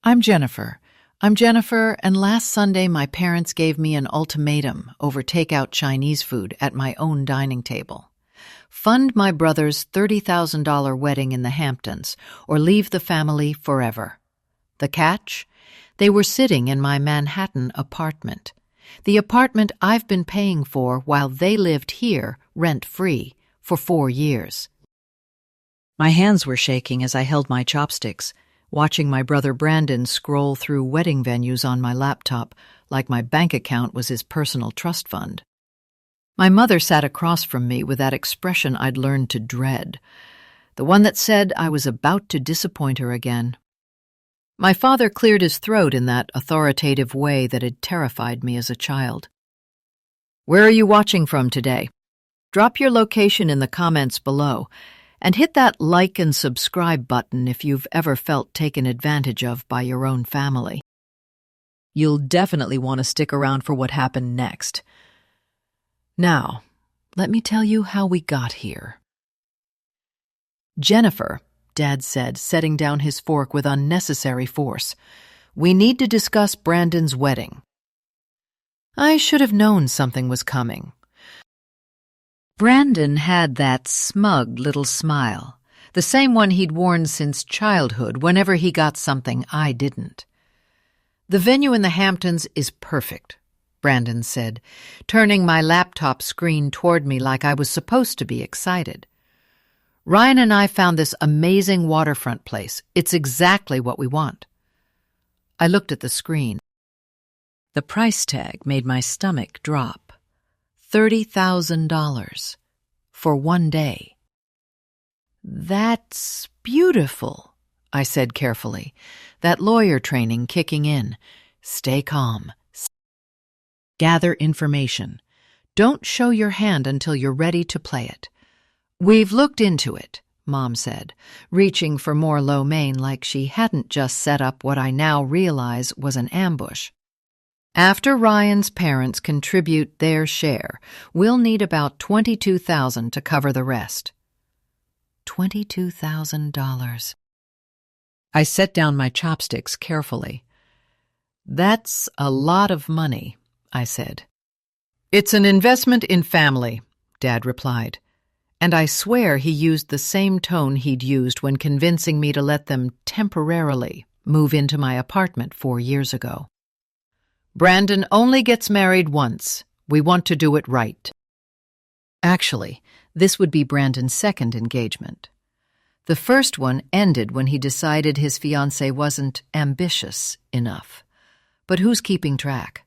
I'm Jennifer. And last Sunday my parents gave me an ultimatum over takeout Chinese food at my own dining table. Fund my brother's $30,000 wedding in the Hamptons, or leave the family forever. The catch? They were sitting in my Manhattan apartment. The apartment I've been paying for while they lived here, rent-free, for 4 years. My hands were shaking as I held my chopsticks, watching my brother Brandon scroll through wedding venues on my laptop like my bank account was his personal trust fund. My mother sat across from me with that expression I'd learned to dread, the one that said I was about to disappoint her again. My father cleared his throat in that authoritative way that had terrified me as a child. "Where are you watching from today? Drop your location in the comments below, and hit that like and subscribe button if you've ever felt taken advantage of by your own family. You'll definitely want to stick around for what happened next. Now, let me tell you how we got here." "Jennifer," Dad said, setting down his fork with unnecessary force, "we need to discuss Brandon's wedding." I should have known something was coming. Brandon had that smug little smile, the same one he'd worn since childhood whenever he got something I didn't. "The venue in the Hamptons is perfect," Brandon said, turning my laptop screen toward me like I was supposed to be excited. "Ryan and I found this amazing waterfront place. It's exactly what we want." I looked at the screen. The price tag made my stomach drop. $30,000 for 1 day. "That's beautiful," I said carefully, that lawyer training kicking in. Stay calm. Gather information. Don't show your hand until you're ready to play it. "We've looked into it," Mom said, reaching for more lo mein like she hadn't just set up what I now realize was an ambush. "After Ryan's parents contribute their share, we'll need about $22,000 to cover the rest." $22,000. I set down my chopsticks carefully. "That's a lot of money," I said. "It's an investment in family," Dad replied, and I swear he used the same tone he'd used when convincing me to let them temporarily move into my apartment 4 years ago. "Brandon only gets married once. We want to do it right." Actually, this would be Brandon's second engagement. The first one ended when he decided his fiancée wasn't ambitious enough. But who's keeping track?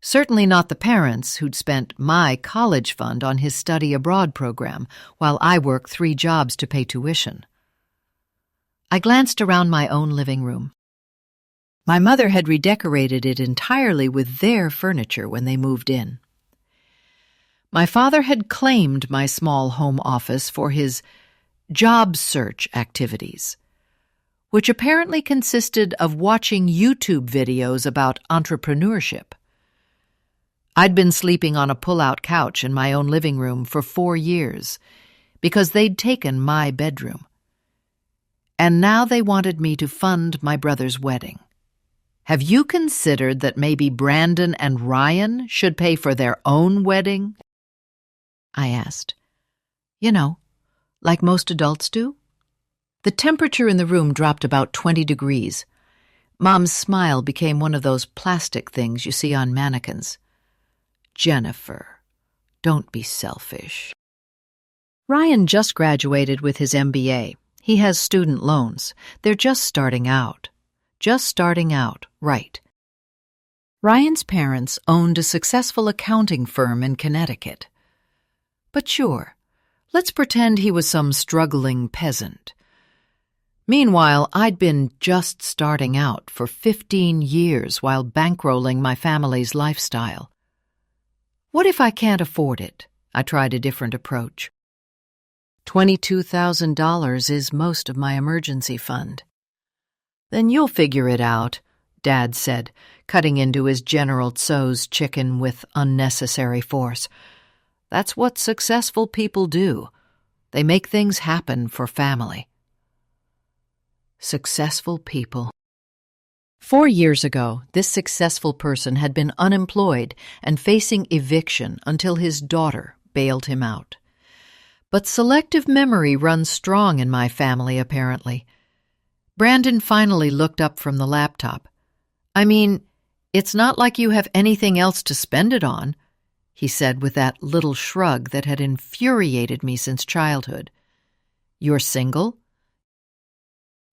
Certainly not the parents who'd spent my college fund on his study abroad program while I worked 3 jobs to pay tuition. I glanced around my own living room. My mother had redecorated it entirely with their furniture when they moved in. My father had claimed my small home office for his job search activities, which apparently consisted of watching YouTube videos about entrepreneurship. I'd been sleeping on a pull-out couch in my own living room for 4 years because they'd taken my bedroom. And now they wanted me to fund my brother's wedding. "Have you considered that maybe Brandon and Ryan should pay for their own wedding?" I asked. "You know, like most adults do?" The temperature in the room dropped about 20 degrees. Mom's smile became one of those plastic things you see on mannequins. "Jennifer, don't be selfish." Ryan just graduated with his MBA. He has student loans. They're just starting out. Right. Ryan's parents owned a successful accounting firm in Connecticut. But sure, let's pretend he was some struggling peasant. Meanwhile, I'd been just starting out for 15 years while bankrolling my family's lifestyle. What if I can't afford it? I tried a different approach. $22,000 is most of my emergency fund. "Then you'll figure it out," Dad said, cutting into his General Tso's chicken with unnecessary force. "That's what successful people do. They make things happen for family." Successful people. 4 years ago, this successful person had been unemployed and facing eviction until his daughter bailed him out. But selective memory runs strong in my family, apparently. Brandon finally looked up from the laptop. "I mean, it's not like you have anything else to spend it on," he said with that little shrug that had infuriated me since childhood. "You're single?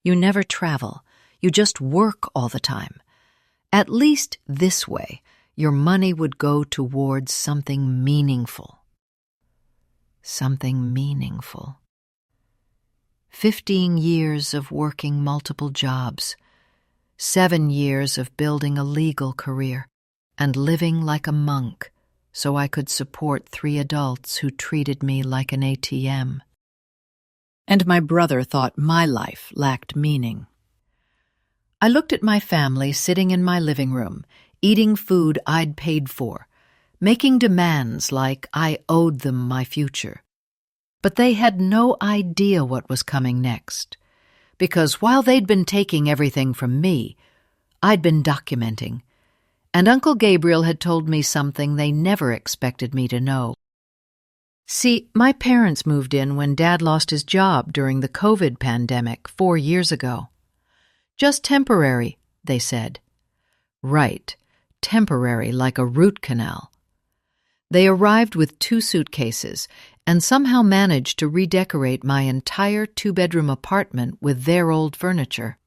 You never travel. You just work all the time. At least this way, your money would go towards something meaningful." Something meaningful. 15 years of working multiple jobs, 7 years of building a legal career, and living like a monk so I could support 3 adults who treated me like an ATM. And my brother thought my life lacked meaning. I looked at my family sitting in my living room, eating food I'd paid for, making demands like I owed them my future. But they had no idea what was coming next, because while they'd been taking everything from me, I'd been documenting, and Uncle Gabriel had told me something they never expected me to know. See, my parents moved in when Dad lost his job during the COVID pandemic 4 years ago. "Just temporary," they said. Right, temporary like a root canal. They arrived with 2 suitcases and somehow managed to redecorate my entire 2-bedroom apartment with their old furniture.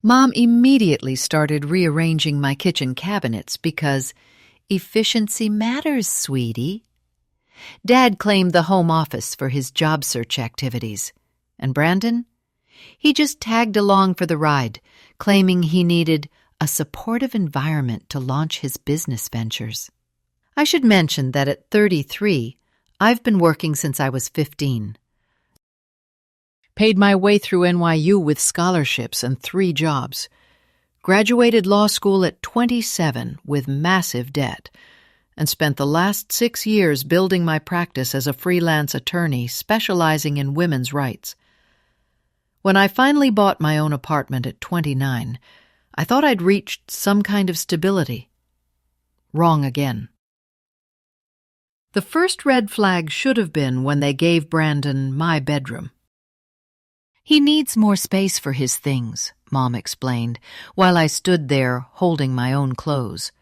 Mom immediately started rearranging my kitchen cabinets because efficiency matters, sweetie. Dad claimed the home office for his job search activities. And Brandon? He just tagged along for the ride, claiming he needed a supportive environment to launch his business ventures. I should mention that at 33, I've been working since I was 15. Paid my way through NYU with scholarships and 3 jobs. Graduated law school at 27 with massive debt, and spent the last 6 years building my practice as a freelance attorney specializing in women's rights. When I finally bought my own apartment at 29, I thought I'd reached some kind of stability. Wrong again. The first red flag should have been when they gave Brandon my bedroom. "He needs more space for his things," Mom explained, while I stood there holding my own clothes.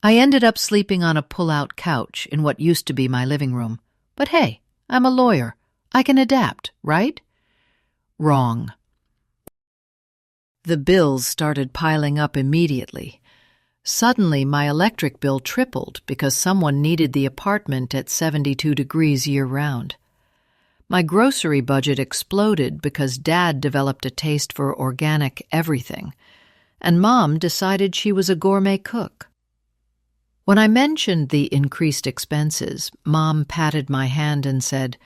I ended up sleeping on a pull-out couch in what used to be my living room. But hey, I'm a lawyer. I can adapt, right? Wrong. The bills started piling up immediately. Suddenly, my electric bill tripled because someone needed the apartment at 72 degrees year-round. My grocery budget exploded because Dad developed a taste for organic everything, and Mom decided she was a gourmet cook. When I mentioned the increased expenses, Mom patted my hand and said,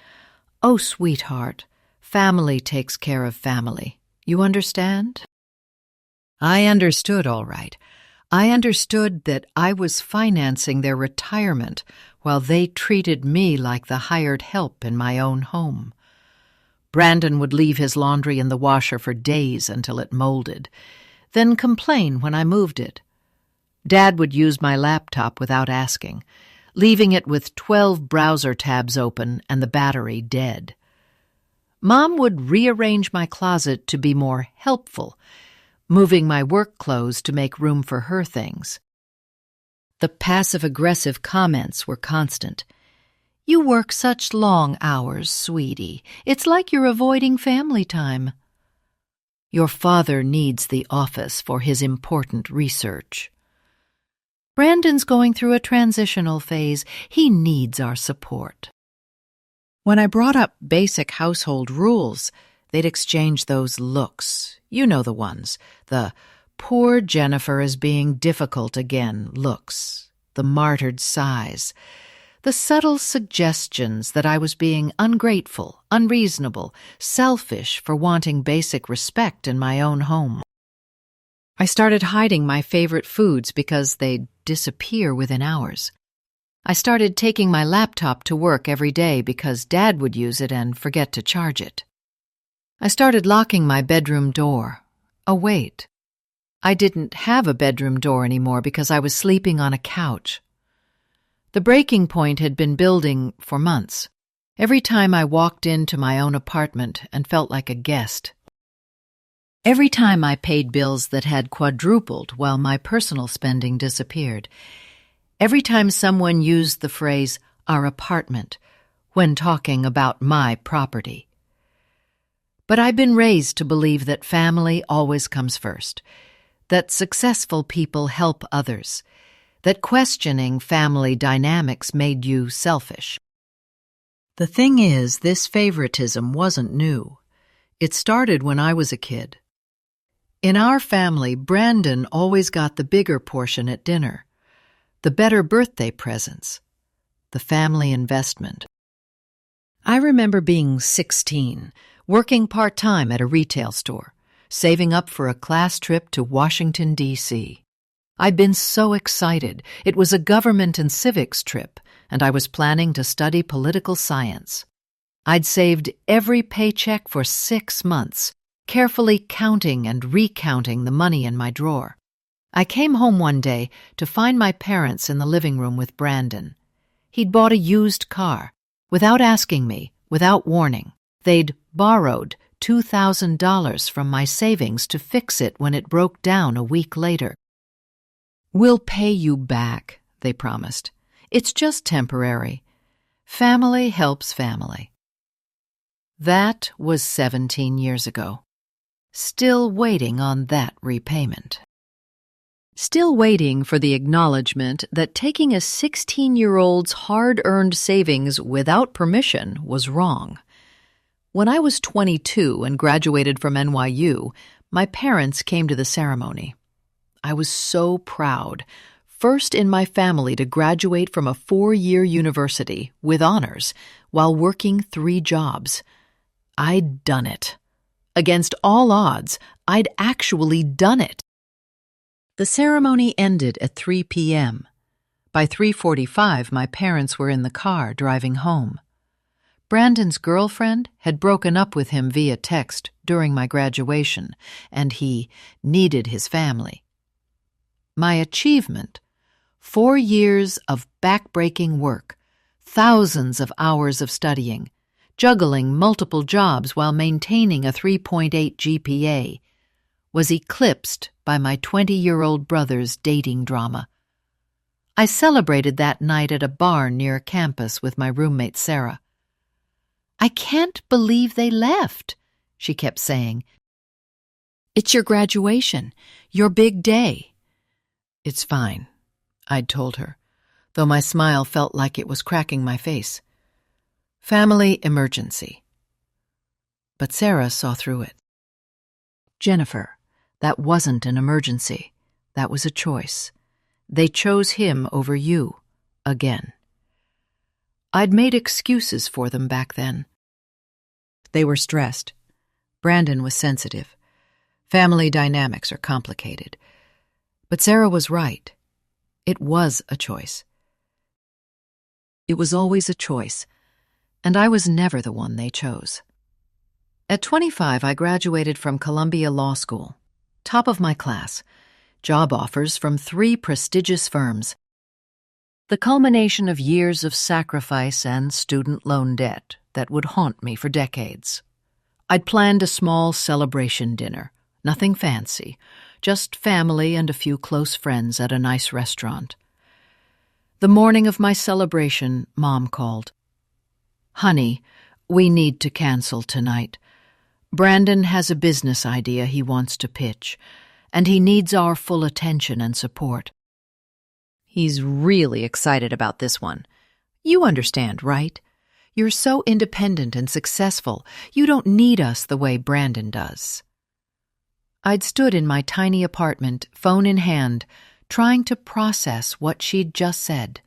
"Oh, sweetheart, family takes care of family. You understand?" I understood, all right. I understood that I was financing their retirement while they treated me like the hired help in my own home. Brandon would leave his laundry in the washer for days until it molded, then complain when I moved it. Dad would use my laptop without asking, leaving it with 12 browser tabs open and the battery dead. Mom would rearrange my closet to be more helpful, moving my work clothes to make room for her things. The passive-aggressive comments were constant. "You work such long hours, sweetie. It's like you're avoiding family time." "Your father needs the office for his important research." "Brandon's going through a transitional phase. He needs our support." When I brought up basic household rules, they'd exchange those looks. You know the ones. The "poor Jennifer is being difficult again" looks. The martyred sighs. The subtle suggestions that I was being ungrateful, unreasonable, selfish for wanting basic respect in my own home. I started hiding my favorite foods because they'd disappear within hours. I started taking my laptop to work every day because Dad would use it and forget to charge it. I started locking my bedroom door. Oh, wait. I didn't have a bedroom door anymore because I was sleeping on a couch. The breaking point had been building for months. Every time I walked into my own apartment and felt like a guest. Every time I paid bills that had quadrupled while my personal spending disappeared. Every time someone used the phrase, our apartment, when talking about my property. But I've been raised to believe that family always comes first, that successful people help others, that questioning family dynamics made you selfish. The thing is, this favoritism wasn't new. It started when I was a kid. In our family, Brandon always got the bigger portion at dinner, the better birthday presents, the family investment. I remember being 16, working part-time at a retail store, saving up for a class trip to Washington, D.C. I'd been so excited. It was a government and civics trip, and I was planning to study political science. I'd saved every paycheck for 6 months, carefully counting and recounting the money in my drawer. I came home one day to find my parents in the living room with Brandon. He'd bought a used car, without asking me, without warning. They'd borrowed $2,000 from my savings to fix it when it broke down a week later. We'll pay you back, they promised. It's just temporary. Family helps family. That was 17 years ago. Still waiting on that repayment. Still waiting for the acknowledgement that taking a 16-year-old's hard-earned savings without permission was wrong. When I was 22 and graduated from NYU, my parents came to the ceremony. I was so proud, first in my family to graduate from a 4-year university with honors while working 3 jobs. I'd done it. Against all odds, I'd actually done it. The ceremony ended at 3 p.m. By 3:45, my parents were in the car driving home. Brandon's girlfriend had broken up with him via text during my graduation, and he needed his family. My achievement, 4 years of back-breaking work, thousands of hours of studying, juggling multiple jobs while maintaining a 3.8 GPA, was eclipsed by my 20-year-old brother's dating drama. I celebrated that night at a bar near campus with my roommate Sarah. I can't believe they left, she kept saying. It's your graduation, your big day. It's fine, I'd told her, though my smile felt like it was cracking my face. Family emergency. But Sarah saw through it. Jennifer, that wasn't an emergency. That was a choice. They chose him over you, again. I'd made excuses for them back then. They were stressed. Brandon was sensitive. Family dynamics are complicated. But Sarah was right. It was a choice. It was always a choice, and I was never the one they chose. At 25, I graduated from Columbia Law School, top of my class, job offers from 3 prestigious firms. The culmination of years of sacrifice and student loan debt that would haunt me for decades. I'd planned a small celebration dinner, nothing fancy, just family and a few close friends at a nice restaurant. The morning of my celebration, Mom called. Honey, we need to cancel tonight. Brandon has a business idea he wants to pitch, and he needs our full attention and support. He's really excited about this one. You understand, right? You're so independent and successful, you don't need us the way Brandon does. I'd stood in my tiny apartment, phone in hand, trying to process what she'd just said.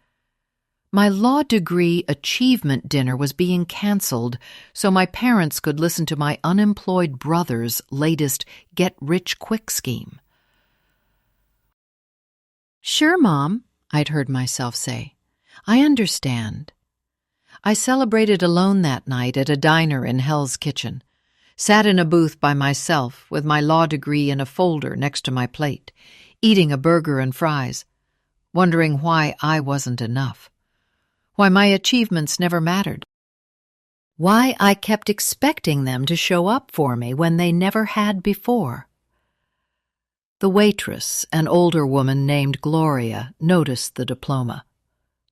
My law degree achievement dinner was being canceled so my parents could listen to my unemployed brother's latest get-rich-quick scheme. Sure, Mom, I'd heard myself say. I understand. I celebrated alone that night at a diner in Hell's Kitchen. Sat in a booth by myself with my law degree in a folder next to my plate, eating a burger and fries, wondering why I wasn't enough, why my achievements never mattered, why I kept expecting them to show up for me when they never had before. The waitress, an older woman named Gloria, noticed the diploma.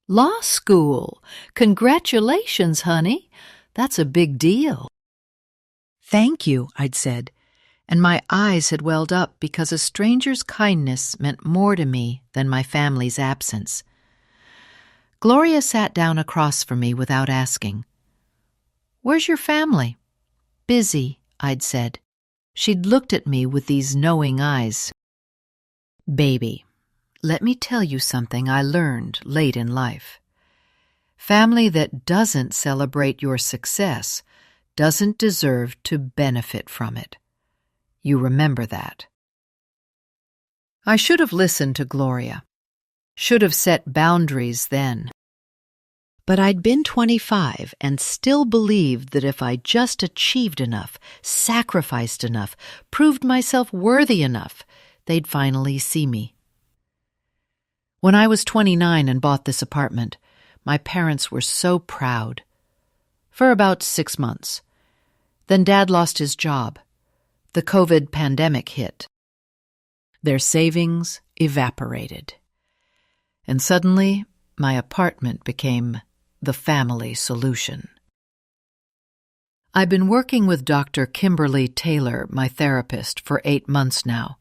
"Law school! Congratulations, honey! That's a big deal." "Thank you," I'd said, and my eyes had welled up because a stranger's kindness meant more to me than my family's absence. Gloria sat down across from me without asking. "Where's your family?" "Busy," I'd said. She'd looked at me with these knowing eyes. "Baby, let me tell you something I learned late in life. Family that doesn't celebrate your success doesn't deserve to benefit from it. You remember that." I should have listened to Gloria, should have set boundaries then. But I'd been 25 and still believed that if I just achieved enough, sacrificed enough, proved myself worthy enough, they'd finally see me. When I was 29 and bought this apartment, my parents were so proud. For about 6 months. Then Dad lost his job. The COVID pandemic hit. Their savings evaporated. And suddenly, my apartment became the family solution. I've been working with Dr. Kimberly Taylor, my therapist, for 8 months now.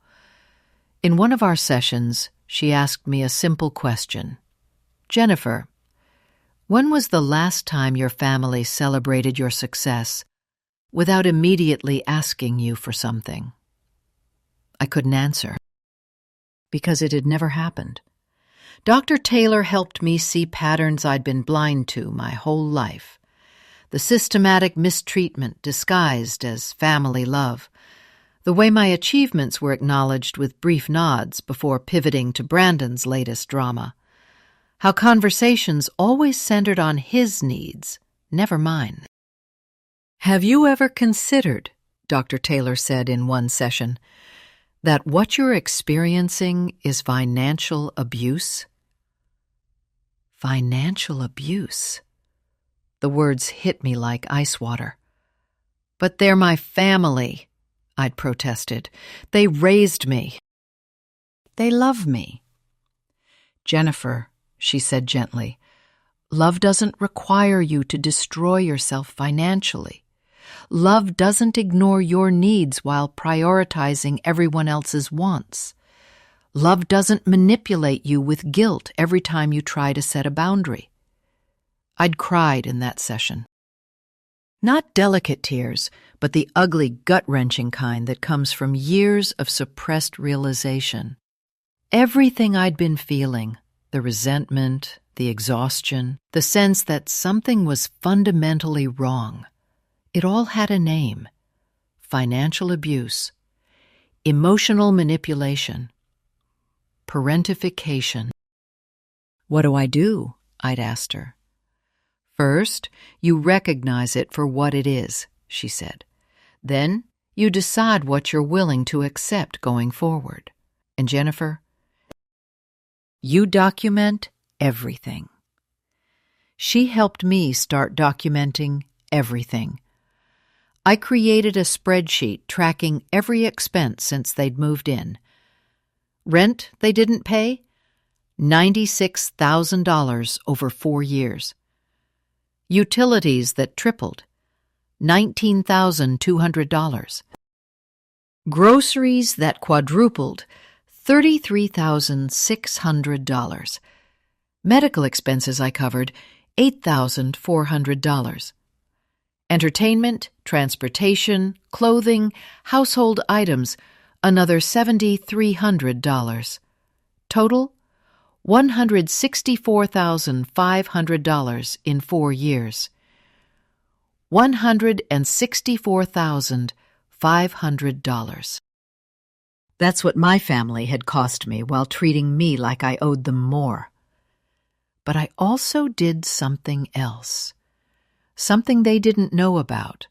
In one of our sessions, she asked me a simple question. "Jennifer, when was the last time your family celebrated your success without immediately asking you for something?" I couldn't answer, because it had never happened. Dr. Taylor helped me see patterns I'd been blind to my whole life. The systematic mistreatment disguised as family love. The way my achievements were acknowledged with brief nods before pivoting to Brandon's latest drama. How conversations always centered on his needs, never mine. "Have you ever considered," Dr. Taylor said in one session, "that what you're experiencing is financial abuse?" Financial abuse. The words hit me like ice water. "But they're my family," I'd protested. "They raised me. They love me." "Jennifer," she said gently, "love doesn't require you to destroy yourself financially. Love doesn't ignore your needs while prioritizing everyone else's wants. Love doesn't manipulate you with guilt every time you try to set a boundary." I'd cried in that session. Not delicate tears, but the ugly, gut-wrenching kind that comes from years of suppressed realization. Everything I'd been feeling, the resentment, the exhaustion, the sense that something was fundamentally wrong, it all had a name: financial abuse, emotional manipulation, parentification. "What do I do?" I'd asked her. "First, you recognize it for what it is," she said. "Then you decide what you're willing to accept going forward. And Jennifer, you document everything." She helped me start documenting everything. I created a spreadsheet tracking every expense since they'd moved in. Rent they didn't pay? $96,000 over 4 years. Utilities that tripled, $19,200. Groceries that quadrupled, $33,600. Medical expenses I covered, $8,400. Entertainment, transportation, clothing, household items, another $7,300. Total, $164,500 in 4 years. $164,500. That's what my family had cost me while treating me like I owed them more. But I also did something else. Something they didn't know about.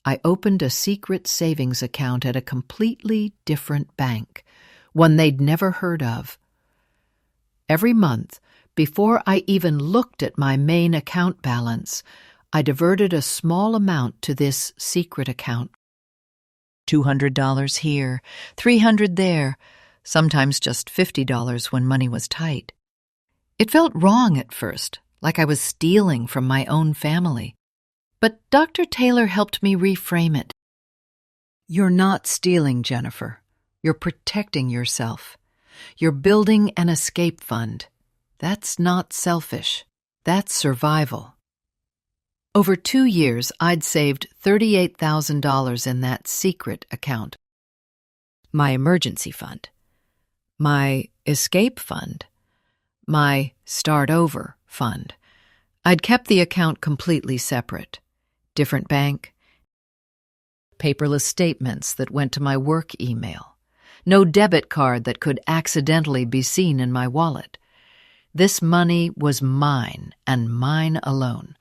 I opened a secret savings account at a completely different bank, one they'd never heard of. Every month, before I even looked at my main account balance, I diverted a small amount to this secret account. $200 here, $300 there, sometimes just $50 when money was tight. It felt wrong at first, like I was stealing from my own family. But Dr. Taylor helped me reframe it. You're not stealing, Jennifer. You're protecting yourself. You're building an escape fund. That's not selfish. That's survival. Over 2 years, I'd saved $38,000 in that secret account. My emergency fund. My escape fund. My start over fund. I'd kept the account completely separate. Different bank. Paperless statements that went to my work email. No debit card that could accidentally be seen in my wallet. This money was mine and mine alone.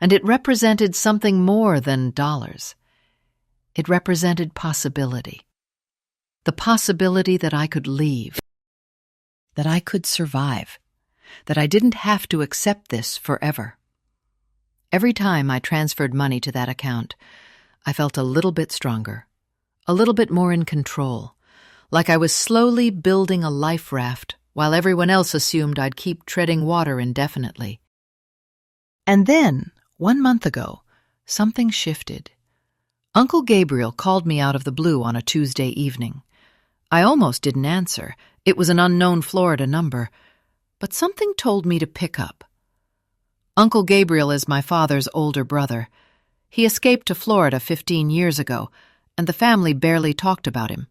And it represented something more than dollars. It represented possibility. The possibility that I could leave. That I could survive. That I didn't have to accept this forever. Every time I transferred money to that account, I felt a little bit stronger, a little bit more in control, like I was slowly building a life raft while everyone else assumed I'd keep treading water indefinitely. And then, 1 month ago, something shifted. Uncle Gabriel called me out of the blue on a Tuesday evening. I almost didn't answer. It was an unknown Florida number, but something told me to pick up. Uncle Gabriel is my father's older brother. He escaped to Florida 15 years ago, and the family barely talked about him.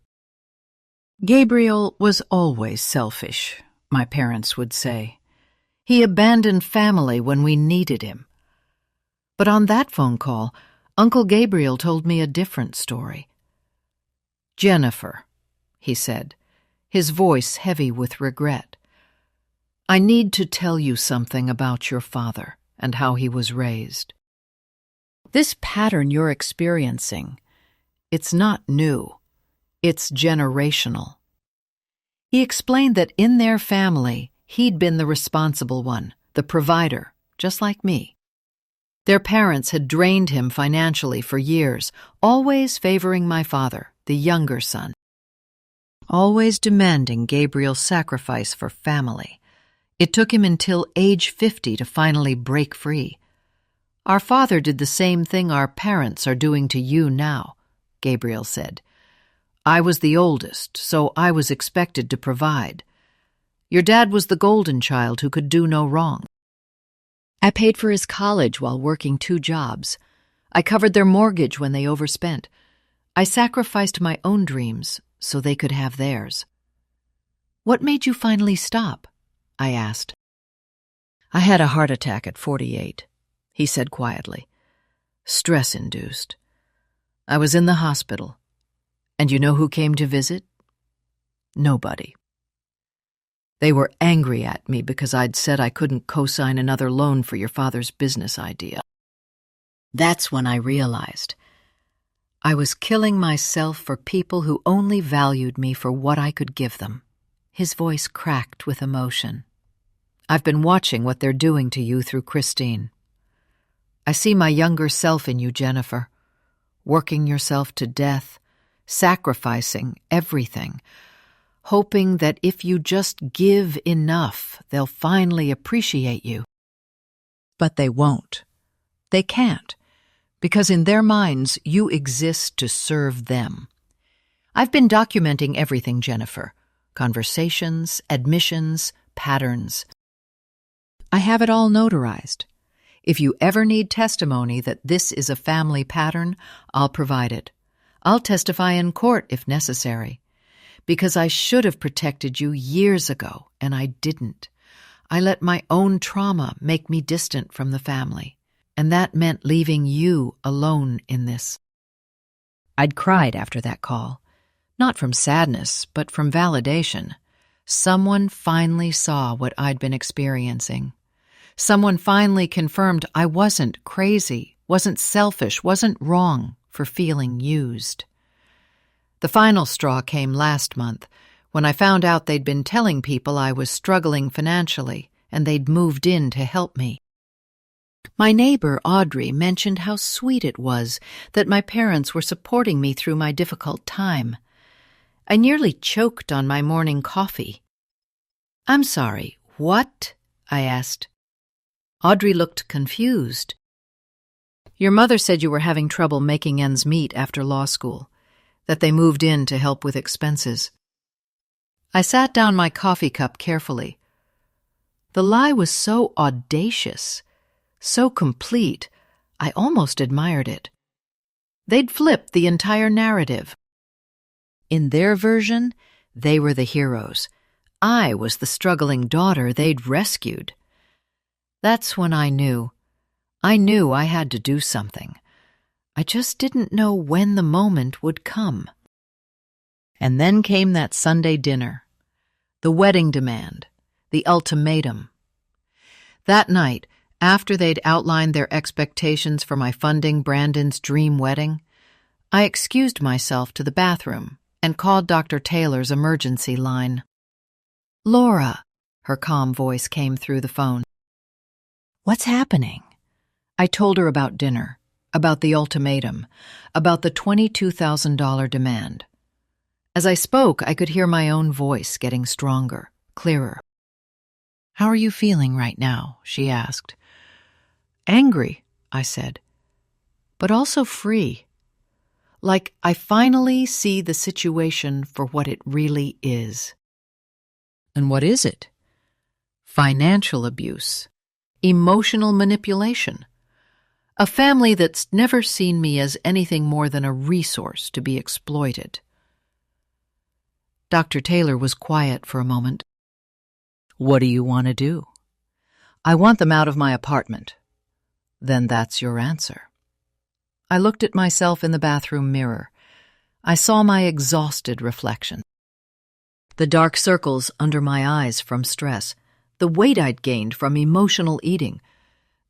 Gabriel was always selfish, my parents would say. He abandoned family when we needed him. But on that phone call, Uncle Gabriel told me a different story. "Jennifer," he said, his voice heavy with regret, "I need to tell you something about your father and how he was raised. This pattern you're experiencing, it's not new. It's generational." He explained that in their family, he'd been the responsible one, the provider, just like me. Their parents had drained him financially for years, always favoring my father, the younger son. Always demanding Gabriel's sacrifice for family. It took him until age 50 to finally break free. "Our father did the same thing our parents are doing to you now," Gabriel said. "I was the oldest, so I was expected to provide. Your dad was the golden child who could do no wrong. I paid for his college while working 2 jobs. I covered their mortgage when they overspent. I sacrificed my own dreams so they could have theirs." "What made you finally stop?" I asked. "I had a heart attack at 48, he said quietly. "Stress-induced. I was in the hospital. And you know who came to visit? Nobody. They were angry at me because I'd said I couldn't co-sign another loan for your father's business idea. That's when I realized I was killing myself for people who only valued me for what I could give them." His voice cracked with emotion. "I've been watching what they're doing to you through Christine. I see my younger self in you, Jennifer, working yourself to death, sacrificing everything, hoping that if you just give enough, they'll finally appreciate you. But they won't. They can't, because in their minds, you exist to serve them. I've been documenting everything, Jennifer. Conversations, admissions, patterns. I have it all notarized. If you ever need testimony that this is a family pattern, I'll provide it. I'll testify in court if necessary. Because I should have protected you years ago, and I didn't. I let my own trauma make me distant from the family, and that meant leaving you alone in this." I'd cried after that call, not from sadness, but from validation. Someone finally saw what I'd been experiencing. Someone finally confirmed I wasn't crazy, wasn't selfish, wasn't wrong for feeling used. The final straw came last month, when I found out they'd been telling people I was struggling financially and they'd moved in to help me. My neighbor, Audrey, mentioned how sweet it was that my parents were supporting me through my difficult time. I nearly choked on my morning coffee. "I'm sorry, what?" I asked. Audrey looked confused. "Your mother said you were having trouble making ends meet after law school, that they moved in to help with expenses." I sat down my coffee cup carefully. The lie was so audacious, so complete, I almost admired it. They'd flipped the entire narrative. In their version, they were the heroes. I was the struggling daughter they'd rescued. That's when I knew I had to do something. I just didn't know when the moment would come. And then came that Sunday dinner, the wedding demand, the ultimatum. That night, after they'd outlined their expectations for my funding Brandon's dream wedding, I excused myself to the bathroom and called Dr. Taylor's emergency line. "Laura," her calm voice came through the phone. "What's happening?" I told her about dinner, about the ultimatum, about the $22,000 demand. As I spoke, I could hear my own voice getting stronger, clearer. "How are you feeling right now?" she asked. "Angry," I said, "but also free. Like I finally see the situation for what it really is." "And what is it?" "Financial abuse, emotional manipulation. A family that's never seen me as anything more than a resource to be exploited." Dr. Taylor was quiet for a moment. "What do you want to do?" "I want them out of my apartment." "Then that's your answer." I looked at myself in the bathroom mirror. I saw my exhausted reflection. The dark circles under my eyes from stress, the weight I'd gained from emotional eating,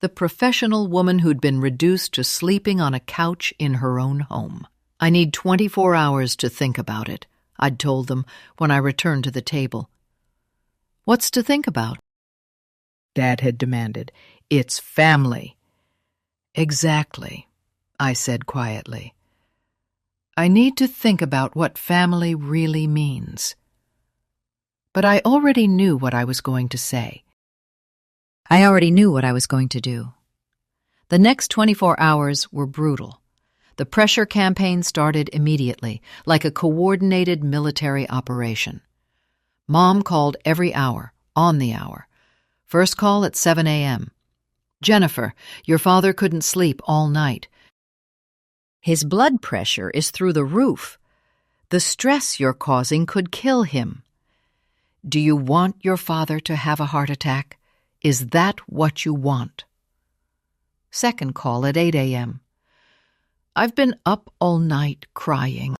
the professional woman who'd been reduced to sleeping on a couch in her own home. "I need 24 hours to think about it," I'd told them when I returned to the table. "What's to think about?" Dad had demanded. "It's family." "Exactly," I said quietly. "I need to think about what family really means." But I already knew what I was going to say. I already knew what I was going to do. The next 24 hours were brutal. The pressure campaign started immediately, like a coordinated military operation. Mom called every hour, on the hour. First call at 7 a.m. "Jennifer, your father couldn't sleep all night. His blood pressure is through the roof. The stress you're causing could kill him. Do you want your father to have a heart attack? Is that what you want?" Second call at 8 a.m. "I've been up all night crying.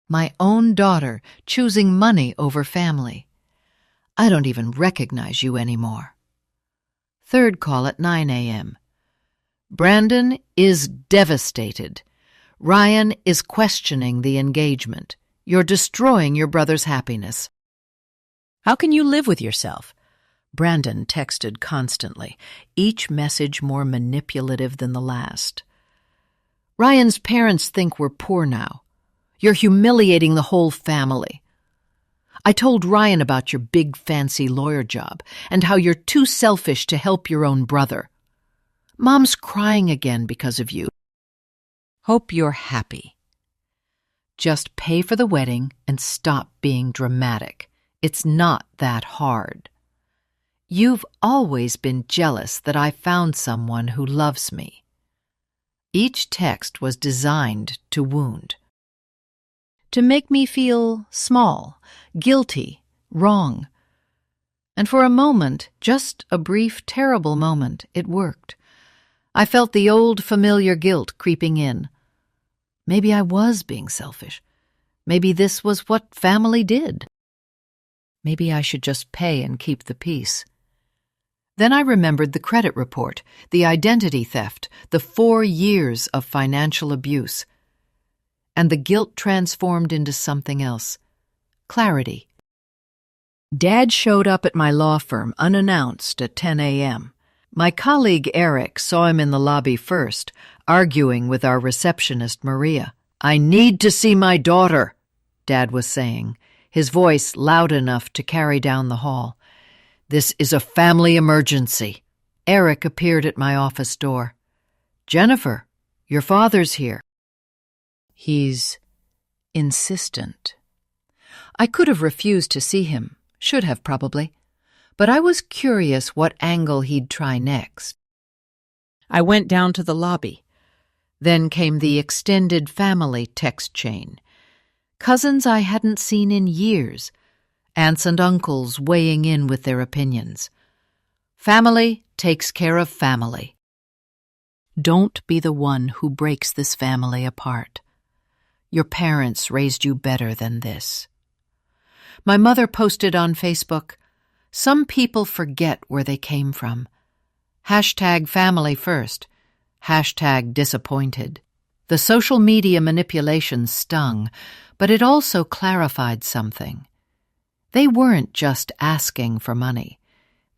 My own daughter choosing money over family. I don't even recognize you anymore." Third call at 9 a.m. "Brandon is devastated. Ryan is questioning the engagement. You're destroying your brother's happiness. How can you live with yourself?" Brandon texted constantly, each message more manipulative than the last. "Ryan's parents think we're poor now. You're humiliating the whole family. I told Ryan about your big fancy lawyer job and how you're too selfish to help your own brother. Mom's crying again because of you. Hope you're happy. Just pay for the wedding and stop being dramatic. It's not that hard. You've always been jealous that I found someone who loves me." Each text was designed to wound, to make me feel small, guilty, wrong. And for a moment, just a brief, terrible moment, it worked. I felt the old familiar guilt creeping in. Maybe I was being selfish. Maybe this was what family did. Maybe I should just pay and keep the peace. Then I remembered the credit report, the identity theft, the 4 years of financial abuse. And the guilt transformed into something else. Clarity. Dad showed up at my law firm unannounced at 10 a.m. My colleague Eric saw him in the lobby first, arguing with our receptionist Maria. "I need to see my daughter," Dad was saying, his voice loud enough to carry down the hall. "This is a family emergency." Eric appeared at my office door. "Jennifer, your father's here." He's insistent. I could have refused to see him, should have probably, but I was curious what angle he'd try next. I went down to the lobby. Then came the extended family text chain. Cousins I hadn't seen in years, aunts and uncles weighing in with their opinions. Family takes care of family. Don't be the one who breaks this family apart. Your parents raised you better than this. My mother posted on Facebook, "Some people forget where they came from. Hashtag family first. Hashtag disappointed." The social media manipulation stung, but it also clarified something. They weren't just asking for money.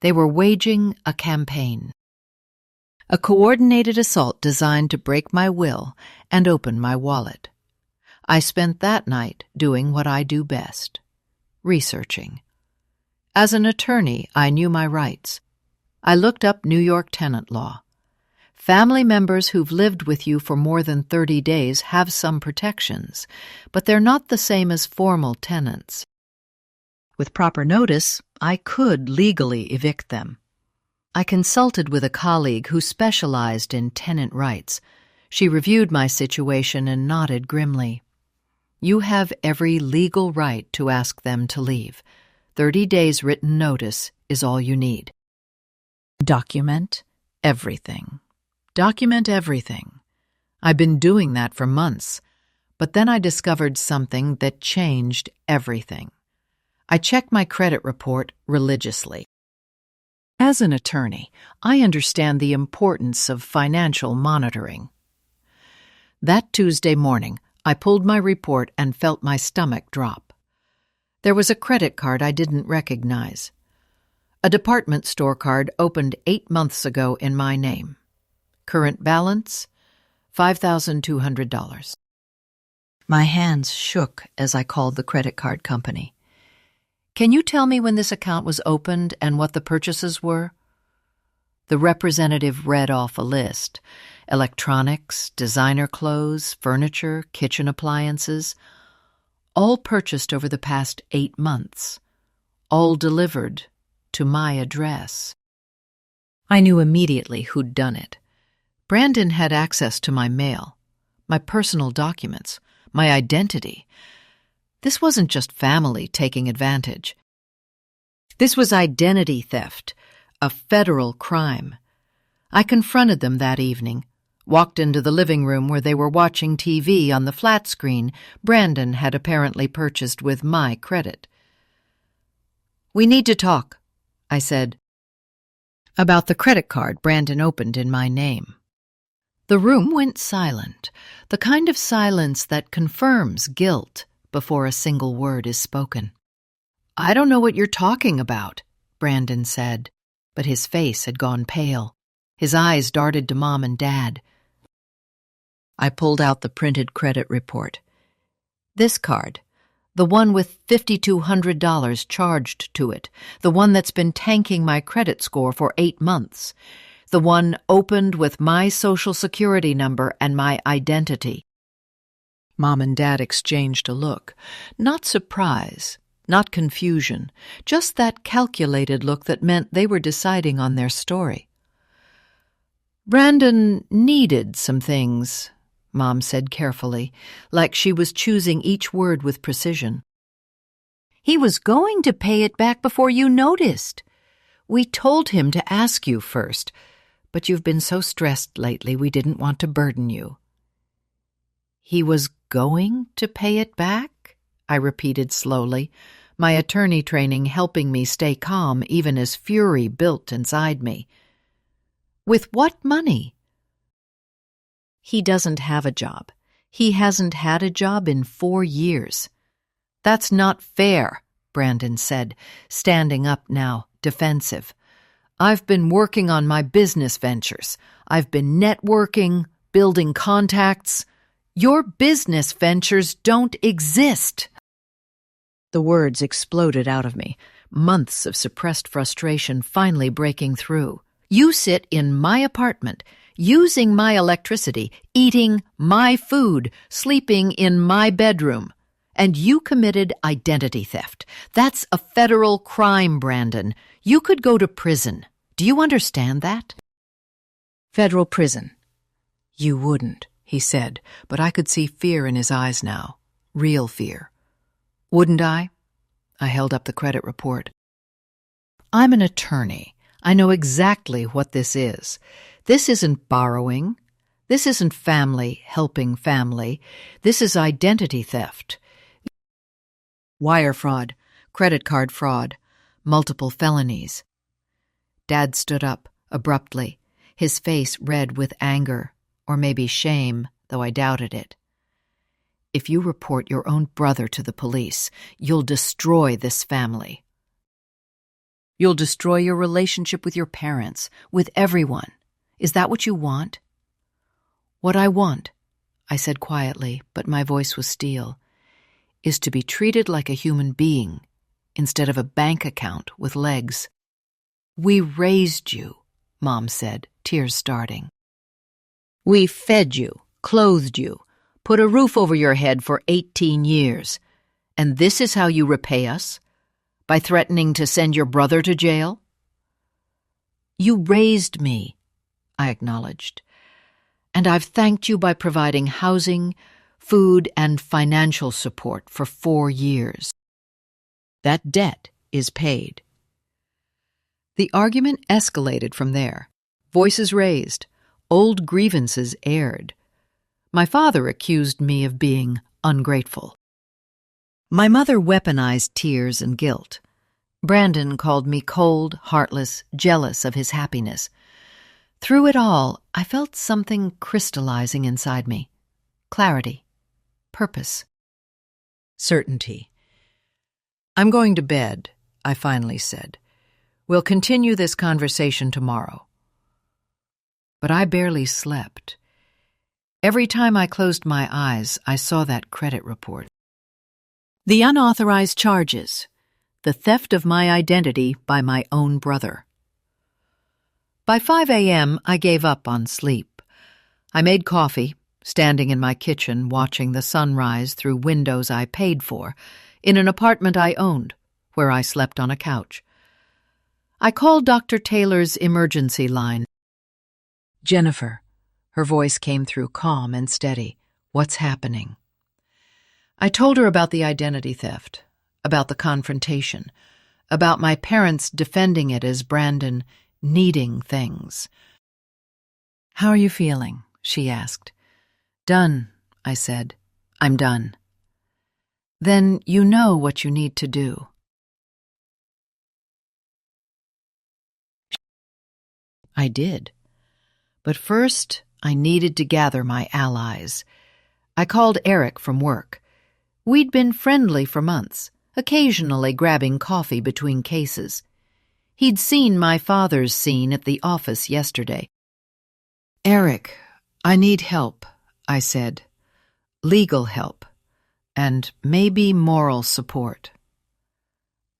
They were waging a campaign. A coordinated assault designed to break my will and open my wallet. I spent that night doing what I do best, researching. As an attorney, I knew my rights. I looked up New York tenant law. Family members who've lived with you for more than 30 days have some protections, but they're not the same as formal tenants. With proper notice, I could legally evict them. I consulted with a colleague who specialized in tenant rights. She reviewed my situation and nodded grimly. "You have every legal right to ask them to leave. 30 days written notice is all you need. Document everything. Document everything." I've been doing that for months, but then I discovered something that changed everything. I checked my credit report religiously. As an attorney, I understand the importance of financial monitoring. That Tuesday morning, I pulled my report and felt my stomach drop. There was a credit card I didn't recognize. A department store card opened 8 months ago in my name. Current balance, $5,200. My hands shook as I called the credit card company. "Can you tell me when this account was opened and what the purchases were?" The representative read off a list: electronics, designer clothes, furniture, kitchen appliances, all purchased over the past 8 months, all delivered to my address. I knew immediately who'd done it. Brandon had access to my mail, my personal documents, my identity. This wasn't just family taking advantage. This was identity theft, a federal crime. I confronted them that evening, walked into the living room where they were watching TV on the flat screen Brandon had apparently purchased with my credit. "We need to talk," I said, "about the credit card Brandon opened in my name." The room went silent, the kind of silence that confirms guilt before a single word is spoken. "I don't know what you're talking about," Brandon said, but his face had gone pale. His eyes darted to Mom and Dad. I pulled out the printed credit report. "This card, the one with $5,200 charged to it, the one that's been tanking my credit score for 8 months, the one opened with my Social Security number and my identity." Mom and Dad exchanged a look. Not surprise, not confusion, just that calculated look that meant they were deciding on their story. "Brandon needed some things," Mom said carefully, like she was choosing each word with precision. "He was going to pay it back before you noticed. We told him to ask you first, but you've been so stressed lately we didn't want to burden you." "He was going to pay it back?" I repeated slowly, my attorney training helping me stay calm even as fury built inside me. With what money? He doesn't have a job. He hasn't had a job in 4 years. That's not fair, Brandon said, standing up now, defensive. I've been working on my business ventures. I've been networking, building contacts. Your business ventures don't exist. The words exploded out of me, months of suppressed frustration finally breaking through. You sit in my apartment, using my electricity, eating my food, sleeping in my bedroom. And you committed identity theft. That's a federal crime, Brandon. You could go to prison. Do you understand that? Federal prison. You wouldn't, he said, but I could see fear in his eyes now. Real fear. Wouldn't I? I held up the credit report. I'm an attorney. I know exactly what this is. This isn't borrowing. This isn't family helping family. This is identity theft. Wire fraud, credit card fraud, multiple felonies. Dad stood up, abruptly, his face red with anger, or maybe shame, though I doubted it. If you report your own brother to the police, you'll destroy this family. You'll destroy your relationship with your parents, with everyone. Is that what you want? What I want, I said quietly, but my voice was steel, is to be treated like a human being instead of a bank account with legs. We raised you, Mom said, tears starting. We fed you, clothed you, put a roof over your head for 18 years. And this is how you repay us? By threatening to send your brother to jail? You raised me, I acknowledged. And I've thanked you by providing housing, food, and financial support for 4 years. That debt is paid. The argument escalated from there. Voices raised, old grievances aired. My father accused me of being ungrateful. My mother weaponized tears and guilt. Brandon called me cold, heartless, jealous of his happiness. Through it all, I felt something crystallizing inside me. Clarity. Purpose. Certainty. I'm going to bed, I finally said. We'll continue this conversation tomorrow. But I barely slept. Every time I closed my eyes, I saw that credit report. The unauthorized charges. The theft of my identity by my own brother. By 5 a.m., I gave up on sleep. I made coffee, standing in my kitchen watching the sunrise through windows I paid for, in an apartment I owned, where I slept on a couch. I called Dr. Taylor's emergency line. Jennifer. Her voice came through calm and steady. What's happening? I told her about the identity theft, about the confrontation, about my parents defending it as Brandon needing things. How are you feeling? She asked. Done, I said. I'm done. Then you know what you need to do. I did. But first, I needed to gather my allies. I called Eric from work. We'd been friendly for months, occasionally grabbing coffee between cases. He'd seen my father's scene at the office yesterday. Eric, I need help, I said. Legal help, and maybe moral support.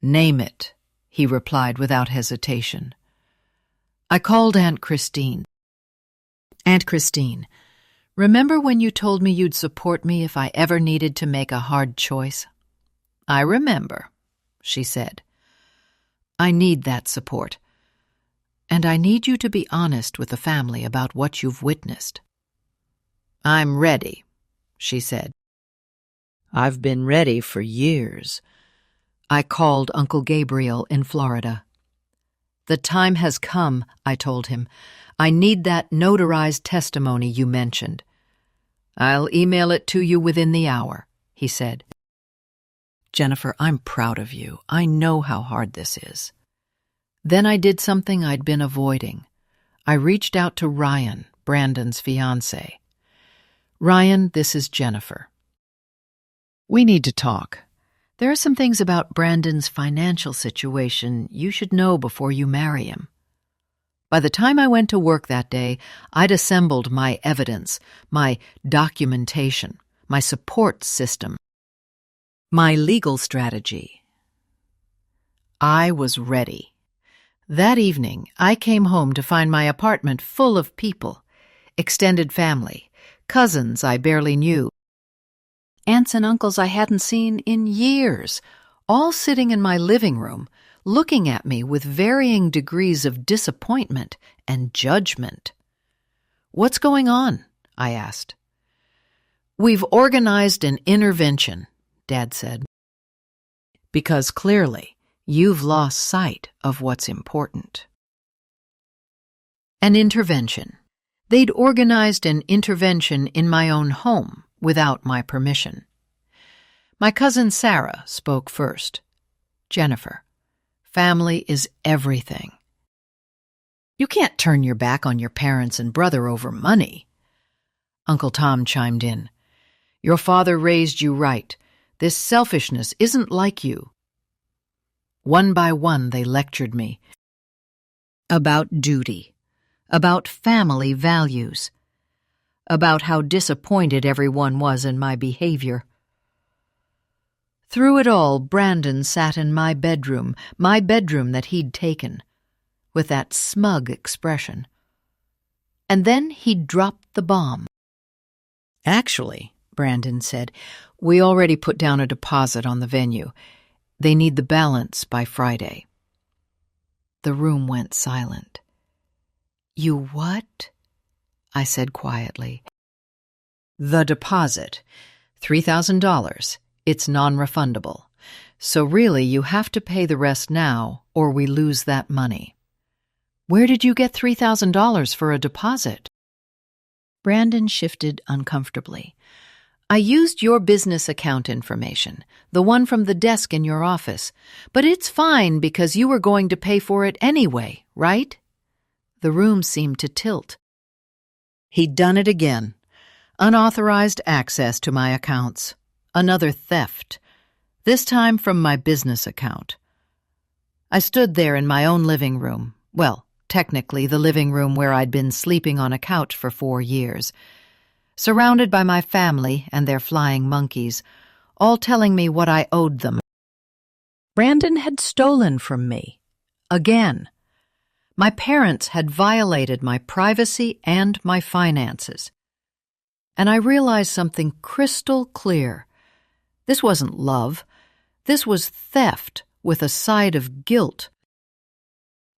Name it, he replied without hesitation. I called Aunt Christine. Aunt Christine, remember when you told me you'd support me if I ever needed to make a hard choice? I remember, she said. I need that support. And I need you to be honest with the family about what you've witnessed. I'm ready, she said. I've been ready for years. I called Uncle Gabriel in Florida. The time has come, I told him. I need that notarized testimony you mentioned. I'll email it to you within the hour, he said. Jennifer, I'm proud of you. I know how hard this is. Then I did something I'd been avoiding. I reached out to Ryan, Brandon's fiancé. Ryan, this is Jennifer. We need to talk. There are some things about Brandon's financial situation you should know before you marry him. By the time I went to work that day, I'd assembled my evidence, my documentation, my support system, my legal strategy. I was ready. That evening, I came home to find my apartment full of people, extended family, cousins I barely knew, aunts and uncles I hadn't seen in years, all sitting in my living room, looking at me with varying degrees of disappointment and judgment. "What's going on?" I asked. "We've organized an intervention," Dad said, "because clearly you've lost sight of what's important." An intervention. They'd organized an intervention in my own home without my permission. My cousin Sarah spoke first. "Jennifer, family is everything. You can't turn your back on your parents and brother over money." Uncle Tom chimed in. "Your father raised you right. This selfishness isn't like you." One by one they lectured me about duty, about family values, about how disappointed everyone was in my behavior. Through it all, Brandon sat in my bedroom that he'd taken, with that smug expression. And then he dropped the bomb. "Actually," Brandon said, "we already put down a deposit on the venue. They need the balance by Friday." The room went silent. "You what?" I said quietly. "The deposit, $3,000. It's non-refundable. So really you have to pay the rest now or we lose that money." "Where did you get $3,000 for a deposit?" Brandon shifted uncomfortably. "I used your business account information, the one from the desk in your office, but it's fine because you were going to pay for it anyway, right?" The room seemed to tilt. He'd done it again. Unauthorized access to my accounts. Another theft. This time from my business account. I stood there in my own living room. Well, technically the living room where I'd been sleeping on a couch for 4 years. Surrounded by my family and their flying monkeys, all telling me what I owed them. Brandon had stolen from me. Again. My parents had violated my privacy and my finances. And I realized something crystal clear. This wasn't love. This was theft with a side of guilt.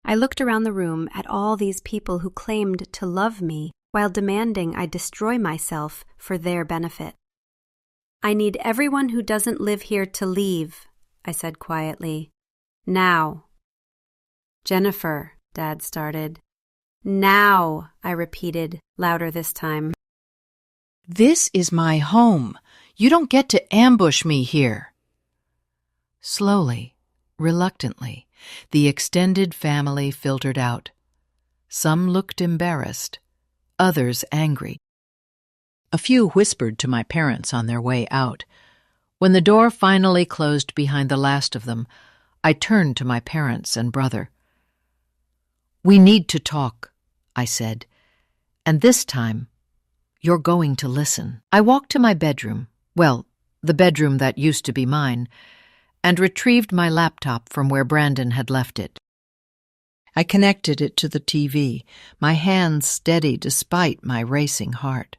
I looked around the room at all these people who claimed to love me while demanding I destroy myself for their benefit. "I need everyone who doesn't live here to leave," I said quietly. "Now." "Jennifer," Dad started. "Now," I repeated, louder this time. "This is my home. You don't get to ambush me here." Slowly, reluctantly, the extended family filtered out. Some looked embarrassed, others angry. A few whispered to my parents on their way out. When the door finally closed behind the last of them, I turned to my parents and brother. "We need to talk," I said, "and this time, you're going to listen." I walked to my bedroom, well, the bedroom that used to be mine, and retrieved my laptop from where Brandon had left it. I connected it to the TV, my hands steady despite my racing heart.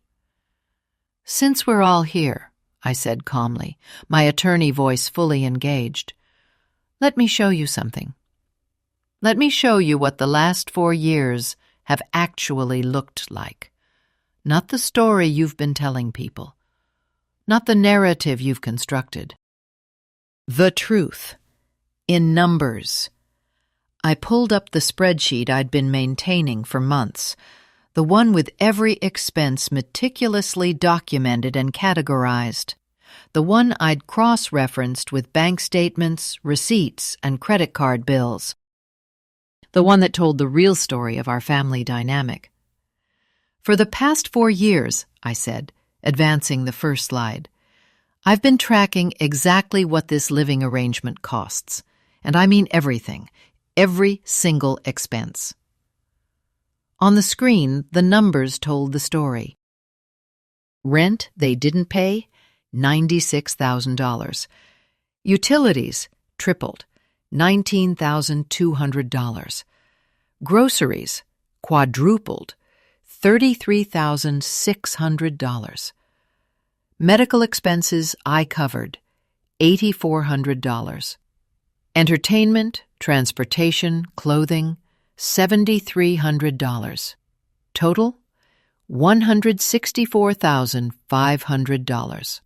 "Since we're all here," I said calmly, my attorney voice fully engaged, "let me show you something. Let me show you what the last 4 years have actually looked like. Not the story you've been telling people. Not the narrative you've constructed. The truth. In numbers." I pulled up the spreadsheet I'd been maintaining for months, the one with every expense meticulously documented and categorized. the one I'd cross-referenced with bank statements, receipts, and credit card bills. The one that told the real story of our family dynamic. For the past 4 years, I said, advancing the first slide, I've been tracking exactly what this living arrangement costs. And I mean everything, every single expense. On the screen, the numbers told the story. Rent they didn't pay, $96,000. Utilities tripled, $19,200. Groceries quadrupled, $33,600. Medical expenses I covered, $8,400. Entertainment, transportation, clothing, $7,300. Total, $164,500.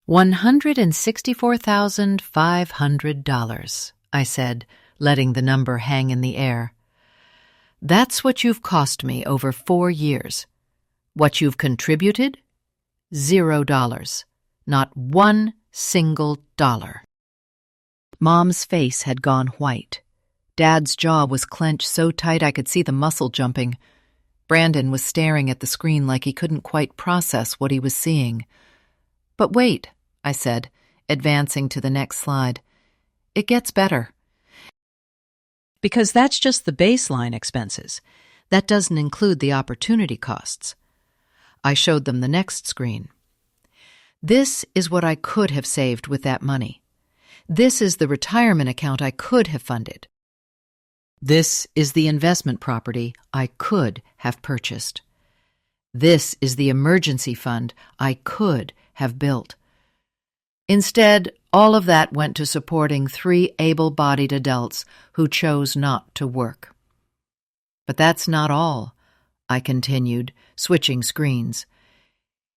$164,500, I said, letting the number hang in the air. That's what you've cost me over 4 years. What you've contributed? $0. Not one single dollar. Mom's face had gone white. Dad's jaw was clenched so tight I could see the muscle jumping. Brandon was staring at the screen like he couldn't quite process what he was seeing. But wait, I said, advancing to the next slide. It gets better. Because that's just the baseline expenses. That doesn't include the opportunity costs. I showed them the next screen. This is what I could have saved with that money. This is the retirement account I could have funded. This is the investment property I could have purchased. This is the emergency fund I could have built. Instead, all of that went to supporting 3 able-bodied adults who chose not to work. But that's not all, I continued, switching screens.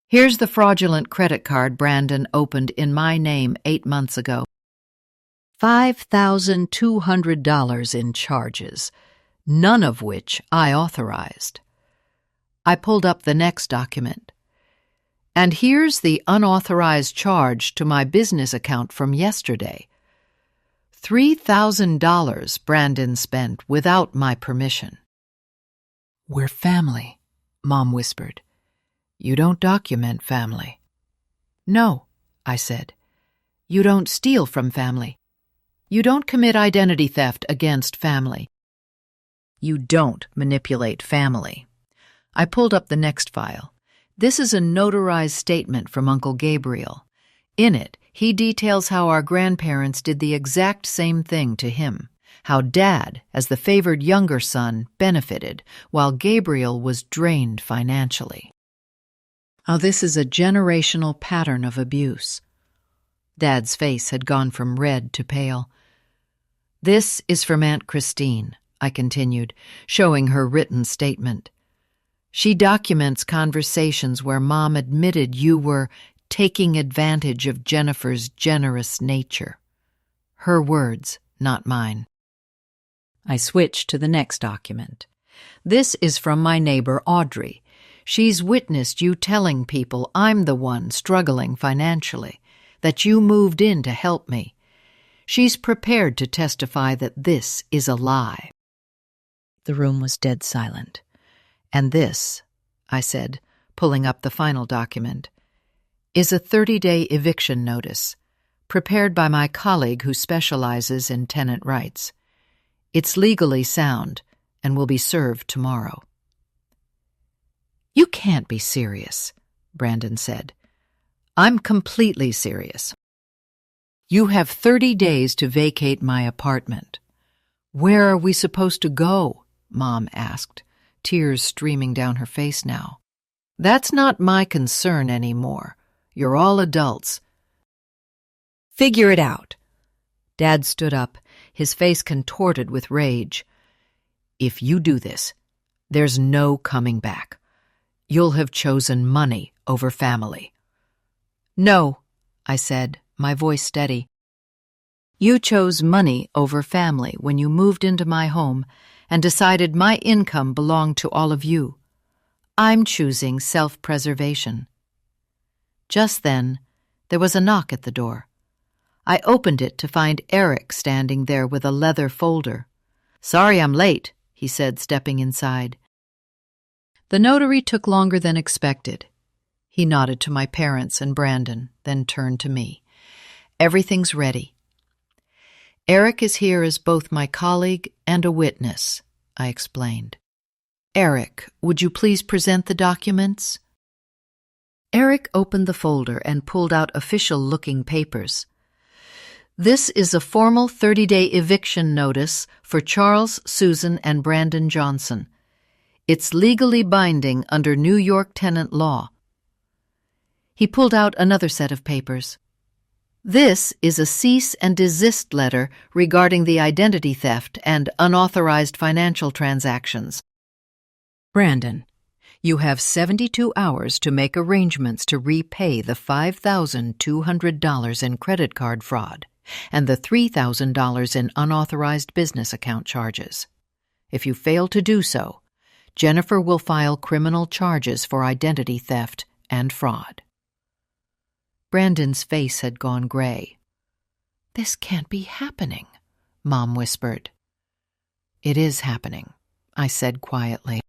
Here's the fraudulent credit card Brandon opened in my name 8 months ago. $5,200 in charges, none of which I authorized. I pulled up the next document. And here's the unauthorized charge to my business account from yesterday. $3,000 Brandon spent without my permission. We're family, Mom whispered. You don't document family. No, I said. You don't steal from family. You don't commit identity theft against family. You don't manipulate family. I pulled up the next file. This is a notarized statement from Uncle Gabriel. In it, he details how our grandparents did the exact same thing to him, how Dad, as the favored younger son, benefited, while Gabriel was drained financially. How this is a generational pattern of abuse. Dad's face had gone from red to pale. This is from Aunt Christine, I continued, showing her written statement. She documents conversations where Mom admitted you were taking advantage of Jennifer's generous nature. Her words, not mine. I switched to the next document. This is from my neighbor Audrey. She's witnessed you telling people I'm the one struggling financially, that you moved in to help me. She's prepared to testify that this is a lie. The room was dead silent. And this, I said, pulling up the final document, is a 30-day eviction notice, prepared by my colleague who specializes in tenant rights. It's legally sound and will be served tomorrow. You can't be serious, Brandon said. I'm completely serious. You have 30 days to vacate my apartment. Where are we supposed to go? Mom asked, tears streaming down her face now. That's not my concern anymore. You're all adults. Figure it out. Dad stood up, his face contorted with rage. If you do this, there's no coming back. You'll have chosen money over family. No, I said, my voice steady. You chose money over family when you moved into my home and decided my income belonged to all of you. I'm choosing self-preservation. Just then, There was a knock at the door. I opened it to find Eric standing there with a leather folder. "Sorry I'm late," he said, stepping inside. The notary took longer than expected. He nodded to my parents and Brandon, then turned to me. "Everything's ready." "Eric is here as both my colleague and a witness," I explained. "Eric, would you please present the documents?" Eric opened the folder and pulled out official-looking papers. "This is a formal 30-day eviction notice for Charles, Susan, and Brandon Johnson. It's legally binding under New York tenant law." He pulled out another set of papers. "This is a cease and desist letter regarding the identity theft and unauthorized financial transactions. Brandon, you have 72 hours to make arrangements to repay the $5,200 in credit card fraud and the $3,000 in unauthorized business account charges. If you fail to do so, Jennifer will file criminal charges for identity theft and fraud." Brandon's face had gone gray. "This can't be happening," Mom whispered. "It is happening," I said quietly.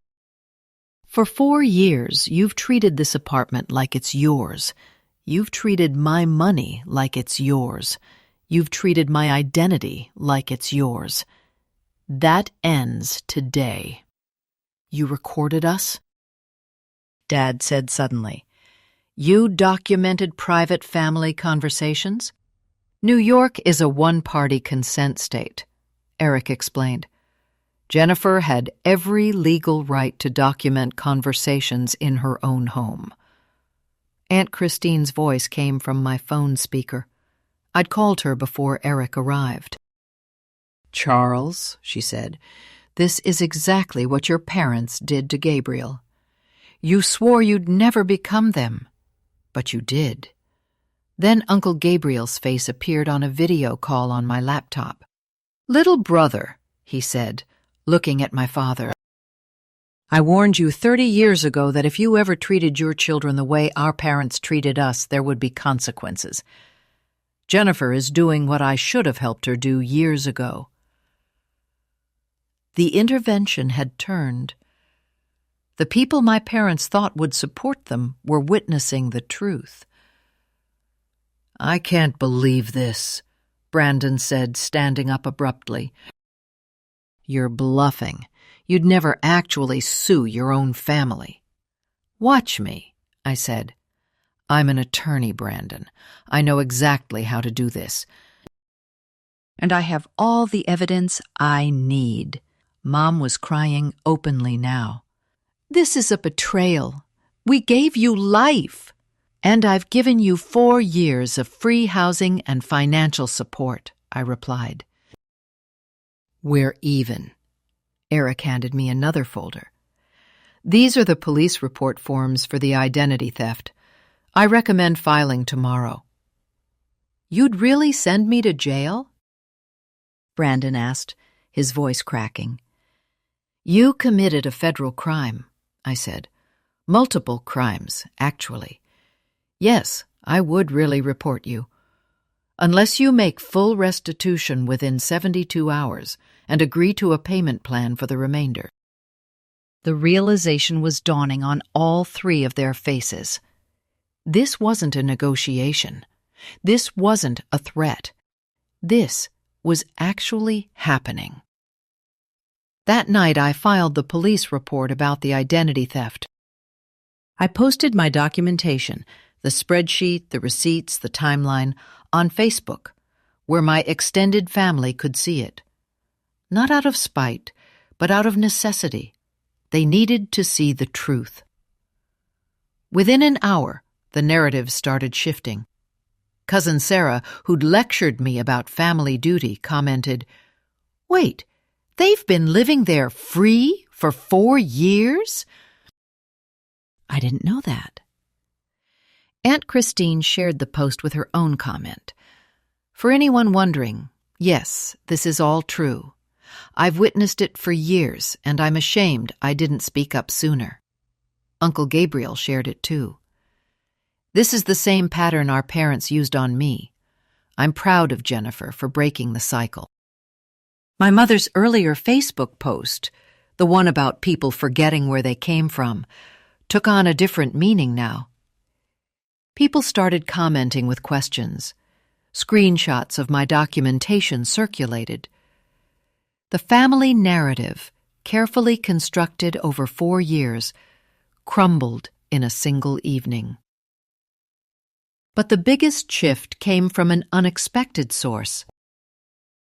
"For 4 years, you've treated this apartment like it's yours. You've treated my money like it's yours. You've treated my identity like it's yours. That ends today." "You recorded us?" Dad said suddenly. "You documented private family conversations?" "New York is a one-party consent state," Eric explained. "Jennifer had every legal right to document conversations in her own home." Aunt Christine's voice came from my phone speaker. I'd called her before Eric arrived. "Charles," she said, "this is exactly what your parents did to Gabriel. You swore you'd never become them, but you did." Then Uncle Gabriel's face appeared on a video call on my laptop. "Little brother," he said, looking at my father, "I warned you 30 years ago that if you ever treated your children the way our parents treated us, there would be consequences. Jennifer is doing what I should have helped her do years ago." The intervention had turned. The people my parents thought would support them were witnessing the truth. "I can't believe this," Brandon said, standing up abruptly. "You're bluffing. You'd never actually sue your own family." "Watch me," I said. "I'm an attorney, Brandon. I know exactly how to do this. And I have all the evidence I need." Mom was crying openly now. "This is a betrayal. We gave you life. And I've given you 4 years of free housing and financial support," I replied. "We're even." Eric handed me another folder. "These are the police report forms for the identity theft. I recommend filing tomorrow." "You'd really send me to jail?" Brandon asked, his voice cracking. "You committed a federal crime," I said. "Multiple crimes, actually. Yes, I would really report you. Unless you make full restitution within 72 hours and agree to a payment plan for the remainder." The realization was dawning on all 3 of their faces. This wasn't a negotiation. This wasn't a threat. This was actually happening. That night, I filed the police report about the identity theft. I posted my documentation, the spreadsheet, the receipts, the timeline, on Facebook, where my extended family could see it. Not out of spite, but out of necessity. They needed to see the truth. Within an hour, the narrative started shifting. Cousin Sarah, who'd lectured me about family duty, commented, "Wait, they've been living there free for 4 years?" I didn't know that. Aunt Christine shared the post with her own comment. "For anyone wondering, yes, this is all true. I've witnessed it for years, and I'm ashamed I didn't speak up sooner." Uncle Gabriel shared it too. This is the same pattern our parents used on me. I'm proud of Jennifer for breaking the cycle. My mother's earlier Facebook post, the one about people forgetting where they came from, took on a different meaning now. People started commenting with questions. Screenshots of my documentation circulated. The family narrative, carefully constructed over 4 years, crumbled in a single evening. But the biggest shift came from an unexpected source.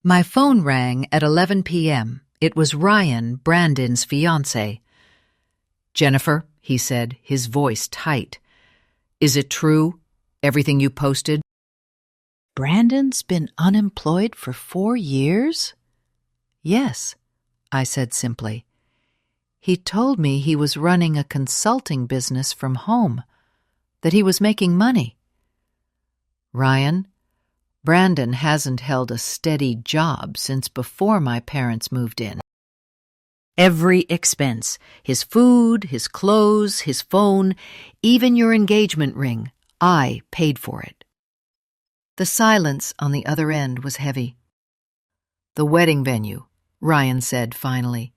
My phone rang at 11 p.m. It was Ryan, Brandon's fiancé. "Jennifer," he said, his voice tight. "Is it true, everything you posted?" "Brandon's been unemployed for 4 years?" "Yes," I said simply. "He told me he was running a consulting business from home, that he was making money." "Ryan, Brandon hasn't held a steady job since before my parents moved in. Every expense, his food, his clothes, his phone, even your engagement ring, I paid for it." The silence on the other end was heavy. "The wedding venue," Ryan said finally.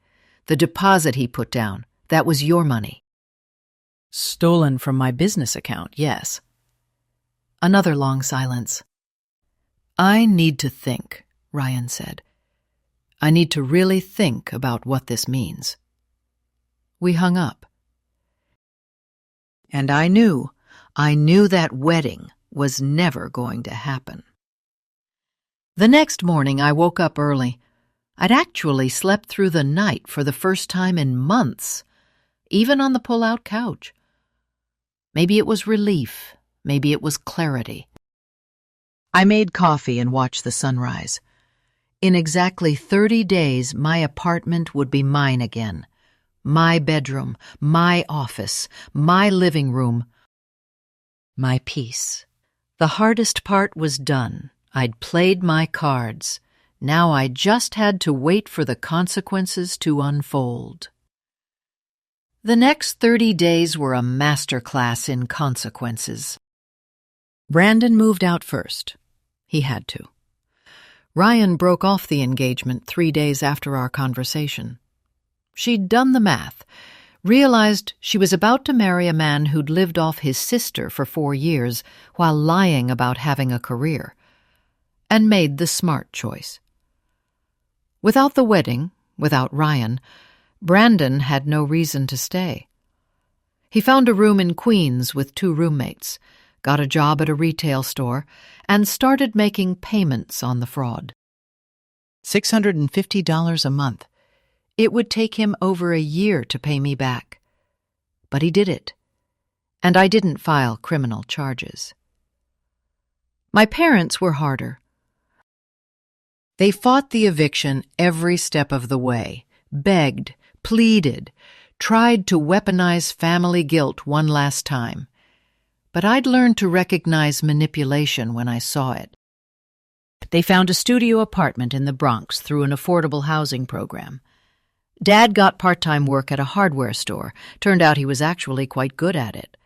"The deposit he put down, that was your money." "Stolen from my business account, yes." Another long silence. "I need to think," Ryan said. "I need to really think about what this means." We hung up. And I knew that wedding was never going to happen. The next morning I woke up early. I'd actually slept through the night for the first time in months, even on the pull-out couch. Maybe it was relief, maybe it was clarity. I made coffee and watched the sunrise. In exactly 30 days, my apartment would be mine again. My bedroom, my office, my living room, my peace. The hardest part was done. I'd played my cards. Now I just had to wait for the consequences to unfold. The next 30 days were a masterclass in consequences. Brandon moved out first. He had to. Ryan broke off the engagement 3 days after our conversation. She'd done the math, realized she was about to marry a man who'd lived off his sister for 4 years while lying about having a career, and made the smart choice. Without the wedding, without Ryan, Brandon had no reason to stay. He found a room in Queens with 2 roommates, got a job at a retail store, and started making payments on the fraud. $650 a month. It would take him over a year to pay me back. But he did it, and I didn't file criminal charges. My parents were harder. They fought the eviction every step of the way, begged, pleaded, tried to weaponize family guilt one last time. But I'd learned to recognize manipulation when I saw it. They found a studio apartment in the Bronx through an affordable housing program. Dad got part-time work at a hardware store. Turned out he was actually quite good at it.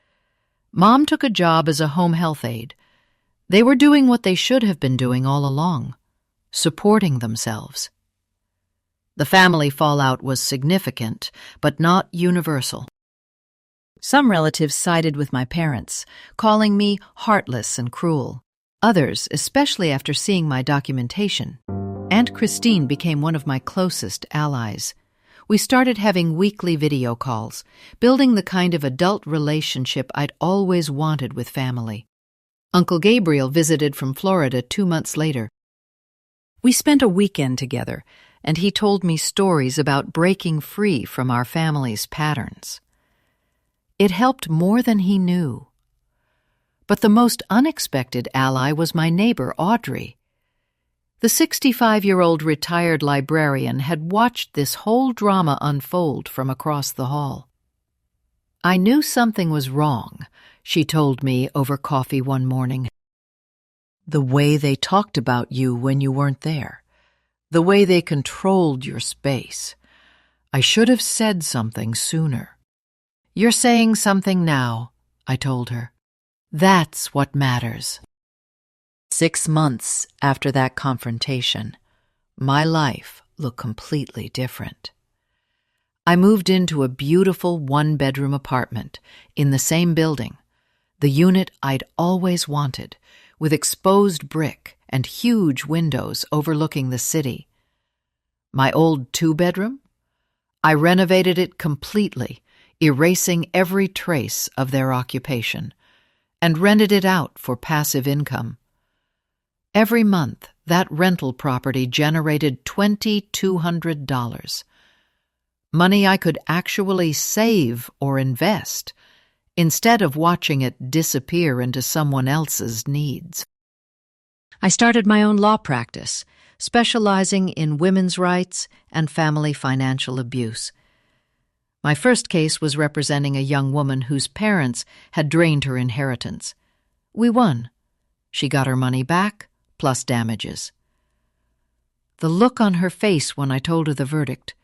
Mom took a job as a home health aide. They were doing what they should have been doing all along, supporting themselves. The family fallout was significant, but not universal. Some relatives sided with my parents, calling me heartless and cruel. Others, especially after seeing my documentation. Aunt Christine became one of my closest allies. We started having weekly video calls, building the kind of adult relationship I'd always wanted with family. Uncle Gabriel visited from Florida 2 months later. We spent a weekend together, and he told me stories about breaking free from our family's patterns. It helped more than he knew. But the most unexpected ally was my neighbor, Audrey. The 65-year-old retired librarian had watched this whole drama unfold from across the hall. "I knew something was wrong," she told me over coffee one morning. "The way they talked about you when you weren't there. The way they controlled your space. I should have said something sooner." "You're saying something now," I told her. That's what matters. 6 months after that confrontation, my life looked completely different. I moved into a beautiful one-bedroom apartment in the same building, the unit I'd always wanted, with exposed brick and huge windows overlooking the city. My old 2-bedroom? I renovated it completely, erasing every trace of their occupation, and rented it out for passive income. Every month, that rental property generated $2,200. Money I could actually save or invest, instead of watching it disappear into someone else's needs. I started my own law practice, specializing in women's rights and family financial abuse. My first case was representing a young woman whose parents had drained her inheritance. We won. She got her money back, plus damages. The look on her face when I told her the verdict: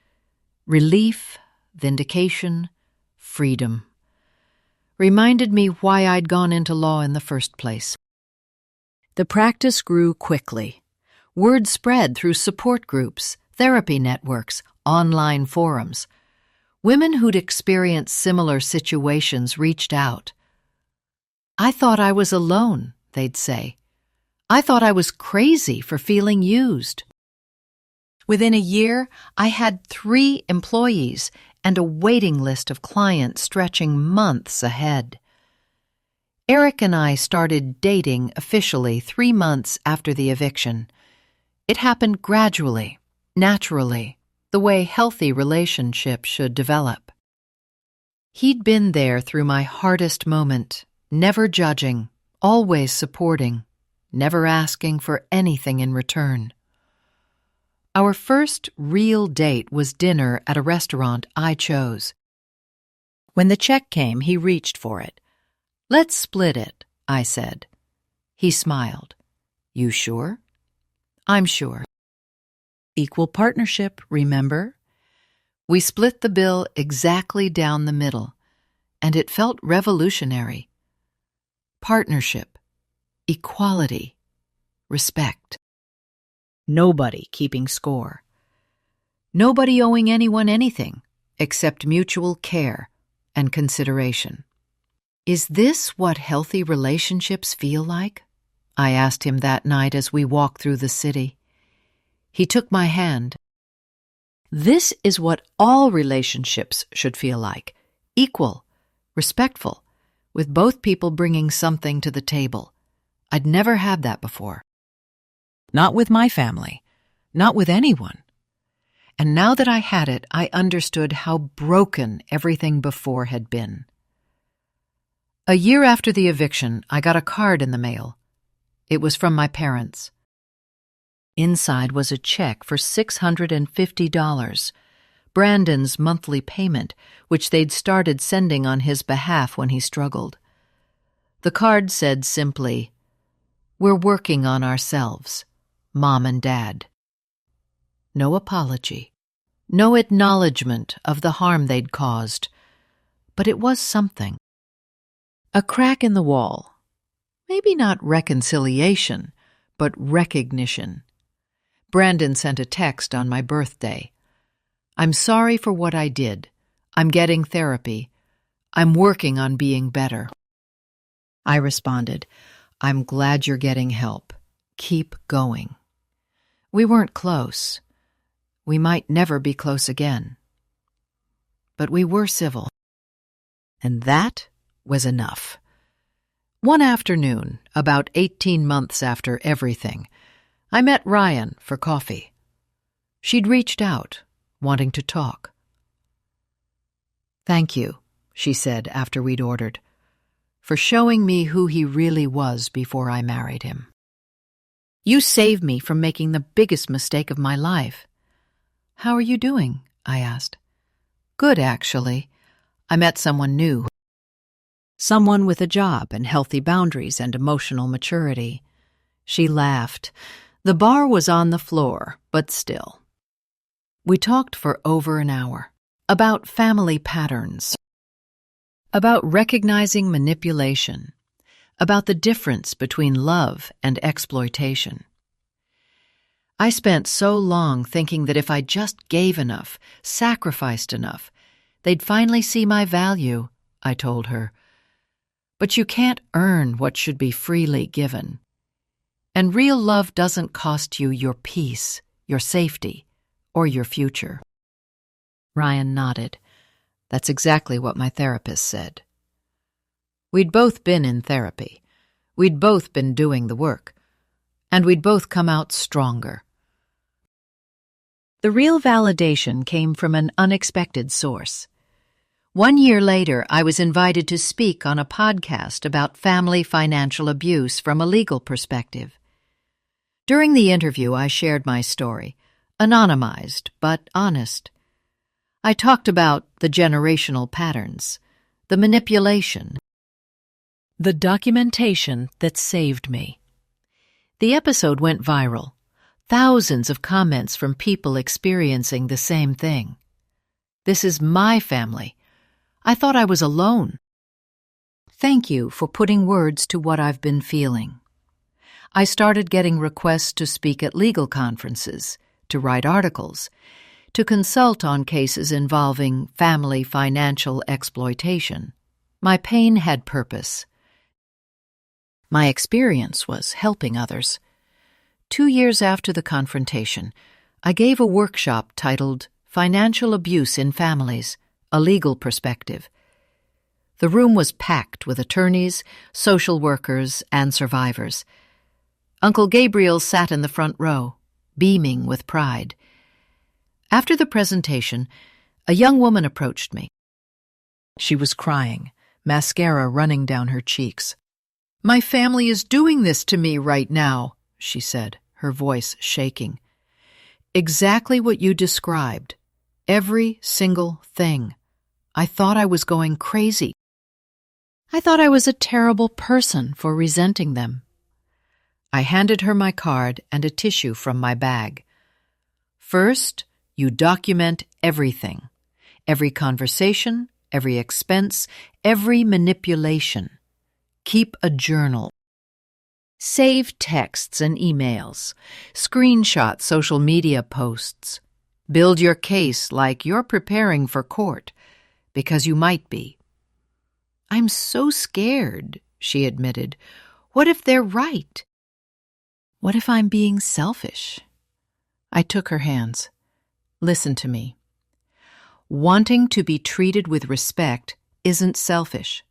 relief, vindication, freedom, reminded me why I'd gone into law in the first place. The practice grew quickly. Word spread through support groups, therapy networks, online forums. Women who'd experienced similar situations reached out. "I thought I was alone," they'd say. "I thought I was crazy for feeling used." Within a year, I had 3 employees and a waiting list of clients stretching months ahead. Eric and I started dating officially 3 months after the eviction. It happened gradually, naturally, the way healthy relationships should develop. He'd been there through my hardest moment, never judging, always supporting, never asking for anything in return. Our first real date was dinner at a restaurant I chose. When the check came, he reached for it. "Let's split it," I said. He smiled. "You sure?" "I'm sure." Equal partnership, remember? We split the bill exactly down the middle, and it felt revolutionary. Partnership, equality, respect. Nobody keeping score. Nobody owing anyone anything except mutual care and consideration. "Is this what healthy relationships feel like?" I asked him that night as we walked through the city. He took my hand. "This is what all relationships should feel like: equal, respectful, with both people bringing something to the table. I'd never had that before. Not with my family, not with anyone. And now that I had it, I understood how broken everything before had been." A year after the eviction, I got a card in the mail. It was from my parents. Inside was a check for $650, Brandon's monthly payment, which they'd started sending on his behalf when he struggled. The card said simply, "We're working on ourselves, Mom and Dad." No apology, no acknowledgement of the harm they'd caused, but it was something. A crack in the wall. Maybe not reconciliation, but recognition. Brandon sent a text on my birthday. "I'm sorry for what I did. I'm getting therapy. I'm working on being better." I responded, "I'm glad you're getting help. Keep going." We weren't close. We might never be close again. But we were civil. And that was enough. One afternoon, about 18 months after everything, I met Ryan for coffee. She'd reached out, wanting to talk. "Thank you," she said after we'd ordered, "for showing me who he really was before I married him. You saved me from making the biggest mistake of my life." "How are you doing?" I asked. "Good, actually. I met someone new. Someone with a job and healthy boundaries and emotional maturity." She laughed. The bar was on the floor, but still. We talked for over an hour, about family patterns, about recognizing manipulation, about the difference between love and exploitation. I spent so long thinking that if I just gave enough, sacrificed enough, they'd finally see my value, I told her. But you can't earn what should be freely given. And real love doesn't cost you your peace, your safety, or your future. Ryan nodded. That's exactly what my therapist said. We'd both been in therapy. We'd both been doing the work. And we'd both come out stronger. The real validation came from an unexpected source. 1 year later, I was invited to speak on a podcast about family financial abuse from a legal perspective. During the interview, I shared my story, anonymized but honest. I talked about the generational patterns, the manipulation, the documentation that saved me. The episode went viral. Thousands of comments from people experiencing the same thing. This is my family. I thought I was alone. Thank you for putting words to what I've been feeling. I started getting requests to speak at legal conferences, to write articles, to consult on cases involving family financial exploitation. My pain had purpose. My experience was helping others. 2 years after the confrontation, I gave a workshop titled Financial Abuse in Families, a Legal Perspective. The room was packed with attorneys, social workers, and survivors. Uncle Gabriel sat in the front row, beaming with pride. After the presentation, a young woman approached me. She was crying, mascara running down her cheeks. "My family is doing this to me right now," she said, her voice shaking. "Exactly what you described. Every single thing. I thought I was going crazy. I thought I was a terrible person for resenting them." I handed her my card and a tissue from my bag. "First, you document everything. Every conversation, every expense, every manipulation. Keep a journal. Save texts and emails. Screenshot social media posts. Build your case like you're preparing for court, because you might be." "I'm so scared," she admitted. "What if they're right? What if I'm being selfish?" I took her hands. "Listen to me. Wanting to be treated with respect isn't selfish.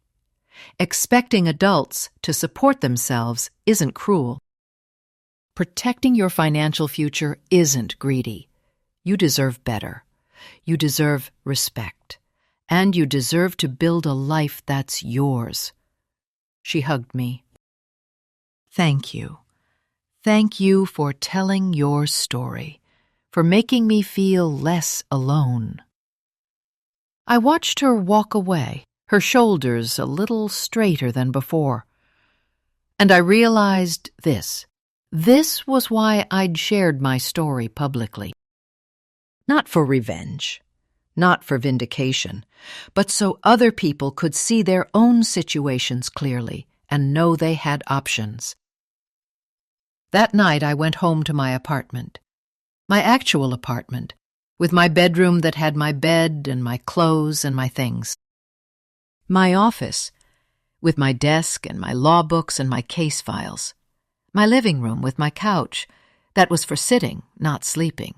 Expecting adults to support themselves isn't cruel. Protecting your financial future isn't greedy. You deserve better. You deserve respect. And you deserve to build a life that's yours." She hugged me. "Thank you. Thank you for telling your story, for making me feel less alone." I watched her walk away, her shoulders a little straighter than before. And I realized this. This was why I'd shared my story publicly. Not for revenge, not for vindication, but so other people could see their own situations clearly and know they had options. That night I went home to my apartment, my actual apartment, with my bedroom that had my bed and my clothes and my things. My office, with my desk and my law books and my case files. My living room with my couch, that was for sitting, not sleeping.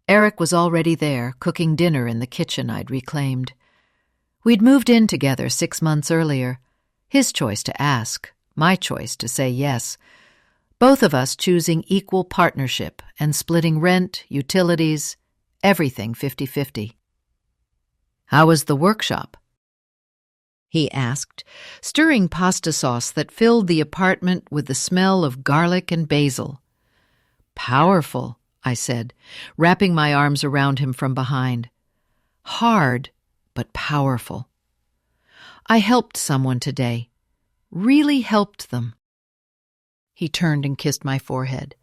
Eric was already there, cooking dinner in the kitchen I'd reclaimed. We'd moved in together 6 months earlier. His choice to ask, my choice to say yes. Both of us choosing equal partnership and splitting rent, utilities, everything 50-50. "How was the workshop?" he asked, stirring pasta sauce that filled the apartment with the smell of garlic and basil. "Powerful," I said, wrapping my arms around him from behind. "Hard, but powerful. I helped someone today. Really helped them." He turned and kissed my forehead.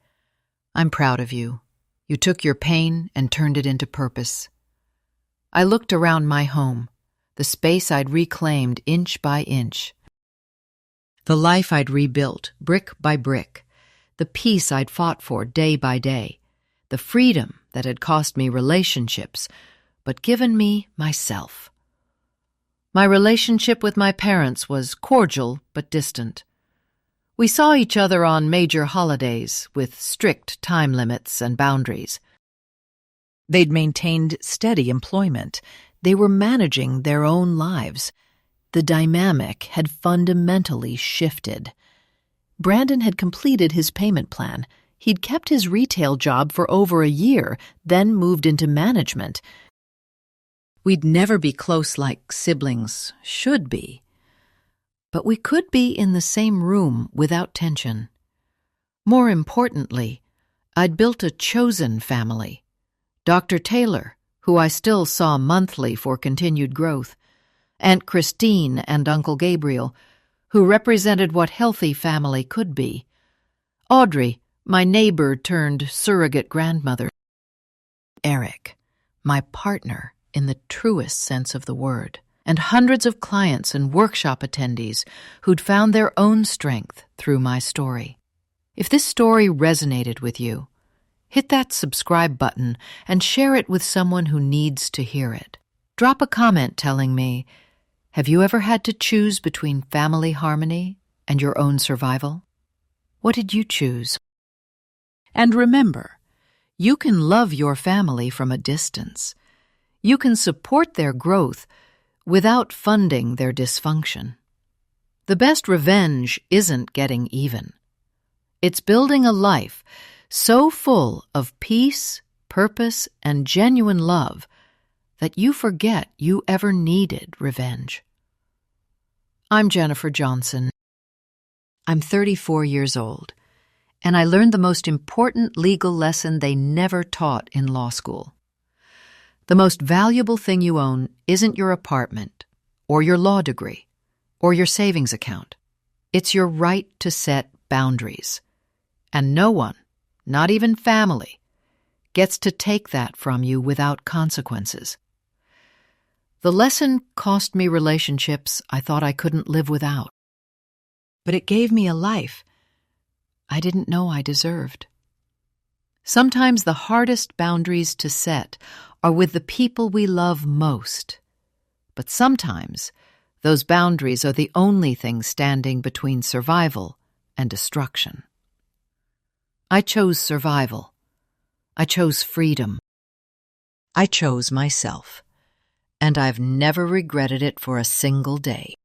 "I'm proud of you. You took your pain and turned it into purpose." I looked around my home, the space I'd reclaimed inch by inch. The life I'd rebuilt, brick by brick, the peace I'd fought for day by day, the freedom that had cost me relationships, but given me myself. My relationship with my parents was cordial but distant. We saw each other on major holidays with strict time limits and boundaries. They'd maintained steady employment. They were managing their own lives. The dynamic had fundamentally shifted. Brandon had completed his payment plan. He'd kept his retail job for over a year, then moved into management. We'd never be close like siblings should be. But we could be in the same room without tension. More importantly, I'd built a chosen family. Dr. Taylor, who I still saw monthly for continued growth, Aunt Christine and Uncle Gabriel, who represented what healthy family could be, Audrey, my neighbor turned surrogate grandmother, Eric, my partner in the truest sense of the word, and hundreds of clients and workshop attendees who'd found their own strength through my story. If this story resonated with you, hit that subscribe button and share it with someone who needs to hear it. Drop a comment telling me, have you ever had to choose between family harmony and your own survival? What did you choose? And remember, you can love your family from a distance. You can support their growth without funding their dysfunction. The best revenge isn't getting even. It's building a life so full of peace, purpose, and genuine love that you forget you ever needed revenge. I'm Jennifer Johnson. I'm 34 years old, and I learned the most important legal lesson they never taught in law school. The most valuable thing you own isn't your apartment, or your law degree, or your savings account. It's your right to set boundaries. And no one, not even family, gets to take that from you without consequences. The lesson cost me relationships I thought I couldn't live without. But it gave me a life I didn't know I deserved. Sometimes the hardest boundaries to set are with the people we love most. But sometimes those boundaries are the only thing standing between survival and destruction. I chose survival. I chose freedom. I chose myself. And I've never regretted it for a single day.